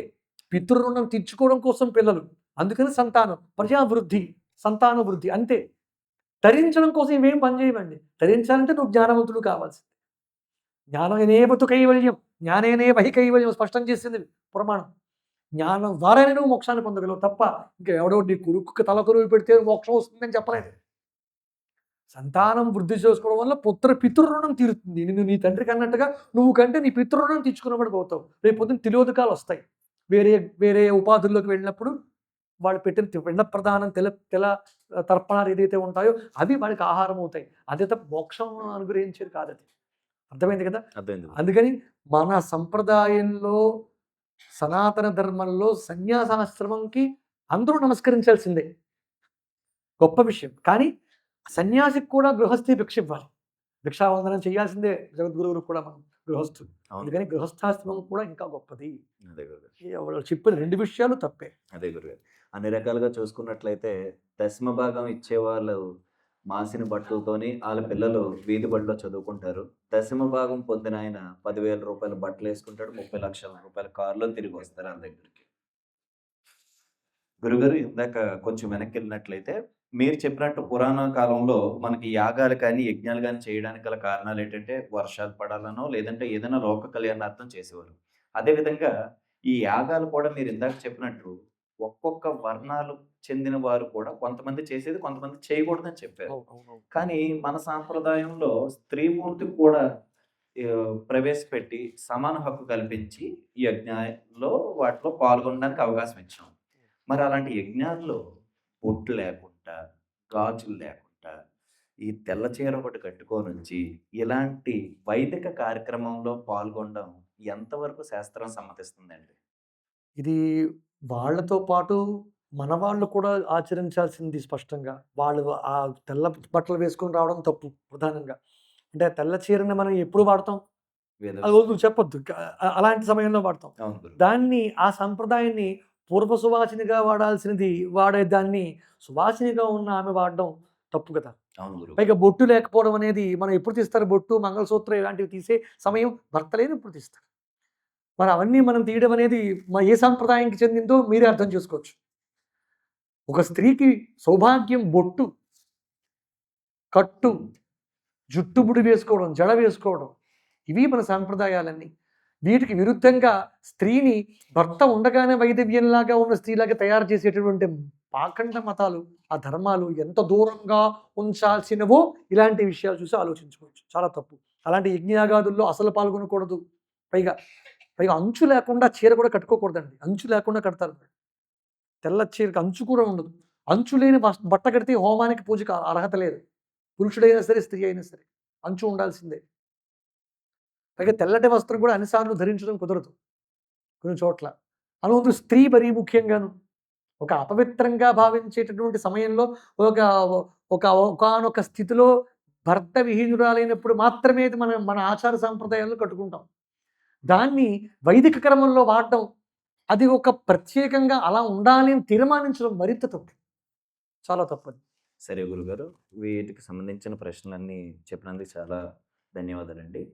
పితృ రుణం తీర్చుకోవడం కోసం పిల్లలు. అందుకని సంతానం, ప్రజావృద్ధి, సంతాన వృద్ధి అంతే. తరించడం కోసం ఇవేం పని చేయవండి. తరించాలంటే నువ్వు జ్ఞానవంతుడు కావాల్సింది. జ్ఞానమేనేవతు కైవల్యం, జ్ఞానేనేవ హి కైవల్యం స్పష్టం చేసింది పురాణం. జ్ఞానం ద్వారానే నువ్వు మోక్షాన్ని పొందగలవు తప్ప ఇంకా ఎవడో నీ కొడుకుకి తలకొరువు పెడితే మోక్షం వస్తుందని చెప్పలేదు. సంతానం వృద్ధి చేసుకోవడం వల్ల పితృ రుణం తీరుతుంది. నిన్ను నీ తండ్రికి అన్నట్టుగా నువ్వు కంటే నీ పితృ రుణం తీర్చుకున్నవాడికి అవుతావు. రేపు పొద్దున్న తిలోదకాలు వస్తాయి. వేరే వేరే ఉపాధుల్లోకి వెళ్ళినప్పుడు వాళ్ళు పెట్టిన పిండ ప్రధానం తెల తర్పణాలు ఏదైతే ఉంటాయో అవి వాడికి ఆహారం అవుతాయి. అదే తప్ప మోక్షం అనుగ్రహించేది కాదు. అది అర్థమైంది కదా. అందుకని మన సంప్రదాయంలో సనాతన ధర్మంలో సన్యాసాశ్రమంకి అందరూ నమస్కరించాల్సిందే, గొప్ప విషయం. కానీ సన్యాసికి కూడా గృహస్థి భిక్ష ఇవ్వాలి, భిక్షావందనం చేయాల్సిందే జగద్గురువులు కూడా మనం గృహస్థులు. అందుకని గృహస్థాశ్రమం కూడా ఇంకా గొప్పది. వాళ్ళు చెప్పిన 2 విషయాలు తప్పే. అదే గురుగారు. అన్ని రకాలుగా చూసుకున్నట్లయితే దశమ భాగం ఇచ్చేవాళ్ళు మాసిన బట్టలతోని వాళ్ళ పిల్లలు వీధి బడిలో చదువుకుంటారు. దశమ భాగం పొందిన ఆయన 10,000 రూపాయల బట్టలు వేసుకుంటాడు, 30 లక్షల రూపాయల కారులో తిరిగి వస్తారు వాళ్ళ దగ్గరికి. గురుగారు ఇందాక కొంచెం వెనక్కి వెళ్ళినట్లయితే మీరు చెప్పినట్టు పురాణ కాలంలో మనకి యాగాలు కానీ యజ్ఞాలు కానీ చేయడానికి గల కారణాలు ఏంటంటే వర్షాలు పడాలనో లేదంటే ఏదైనా లోక కళ్యాణార్థం చేసేవారు. అదేవిధంగా ఈ యాగాలు కూడా మీరు ఇందాక చెప్పినట్టు ఒక్కొక్క వర్ణాలు చెందిన వారు కూడా కొంతమంది చేసేది కొంతమంది చేయకూడదని చెప్పారు. కానీ మన సాంప్రదాయంలో స్త్రీమూర్తికి కూడా ప్రవేశపెట్టి సమాన హక్కు కల్పించి ఈ యజ్ఞాల్లో వాటిలో పాల్గొనడానికి అవకాశం ఇచ్చాం. మరి అలాంటి యజ్ఞాల్లో బొట్టు లేకుండా, గాజులు లేకుండా, ఈ తెల్ల చీర ఒకటి కట్టుకోనుంచి ఇలాంటి వైదిక కార్యక్రమంలో పాల్గొనడం ఎంతవరకు శాస్త్రం సమ్మతిస్తుందండి? ఇది వాళ్ళతో పాటు మన వాళ్ళు కూడా ఆచరించాల్సింది స్పష్టంగా. వాళ్ళు ఆ తెల్ల బట్టలు వేసుకొని రావడం తప్పు ప్రధానంగా. అంటే తెల్ల చీరని మనం ఎప్పుడు వాడతాం? అది నువ్వు చెప్పొద్దు. అలాంటి సమయంలో వాడతాం. దాన్ని ఆ సంప్రదాయాన్ని పూర్వ సువాసినిగా వాడాల్సినది వాడే దాన్ని సువాసినిగా ఉన్న ఆమె వాడడం తప్పు కదా. పైగా బొట్టు లేకపోవడం అనేది మనం ఎప్పుడు తీస్తారు? బొట్టు, మంగళసూత్రం ఇలాంటివి తీసే సమయం భర్త లేని ఎప్పుడు తీస్తారు? మరి అవన్నీ మనం తీయడం అనేది ఏ సాంప్రదాయానికి చెందిందో మీరే అర్థం చేసుకోవచ్చు. ఒక స్త్రీకి సౌభాగ్యం బొట్టు, కట్టు, జుట్టుబుడి వేసుకోవడం, జడ వేసుకోవడం, ఇవి మన సాంప్రదాయాలన్నీ. వీటికి విరుద్ధంగా స్త్రీని భర్త ఉండగానే వైదవ్యంలాగా ఉన్న స్త్రీలాగా తయారు చేసేటటువంటి పాఖండ మతాలు, ఆ ధర్మాలు ఎంత దూరంగా ఉంచాల్సినవో ఇలాంటి విషయాలు చూసి ఆలోచించుకోవచ్చు. చాలా తప్పు. అలాంటి యజ్ఞయాగాదుల్లో అసలు పాల్గొనకూడదు. పైగా అంచు లేకుండా చీర కూడా కట్టుకోకూడదండి. అంచు లేకుండా కడతారు. తెల్ల చీరకి అంచు కూడా ఉండదు. అంచు లేని బట్ట కడితే హోమానికి పూజకి అర్హత లేదు. పురుషుడైనా సరే, స్త్రీ అయినా సరే అంచు ఉండాల్సిందే. పైగా తెల్లటి వస్త్రం కూడా అన్నిసార్లు ధరించడం కుదరదు కొన్ని చోట్ల. అందులో స్త్రీ మరీ ముఖ్యంగాను ఒక అపవిత్రంగా భావించేటటువంటి సమయంలో ఒకానొక స్థితిలో భర్త విహీనురాలైనప్పుడు మాత్రమే మన ఆచార సాంప్రదాయాల్లో కట్టుకుంటాం. దాన్ని వైదిక క్రమంలో వాడటం, అది ఒక ప్రత్యేకంగా అలా ఉండాలి అని తీర్మానించడం మరింత తప్పు, చాలా తప్పది. సరే గురుగారు, వీటికి సంబంధించిన ప్రశ్నలన్నీ చెప్పినందుకు చాలా ధన్యవాదాలండి.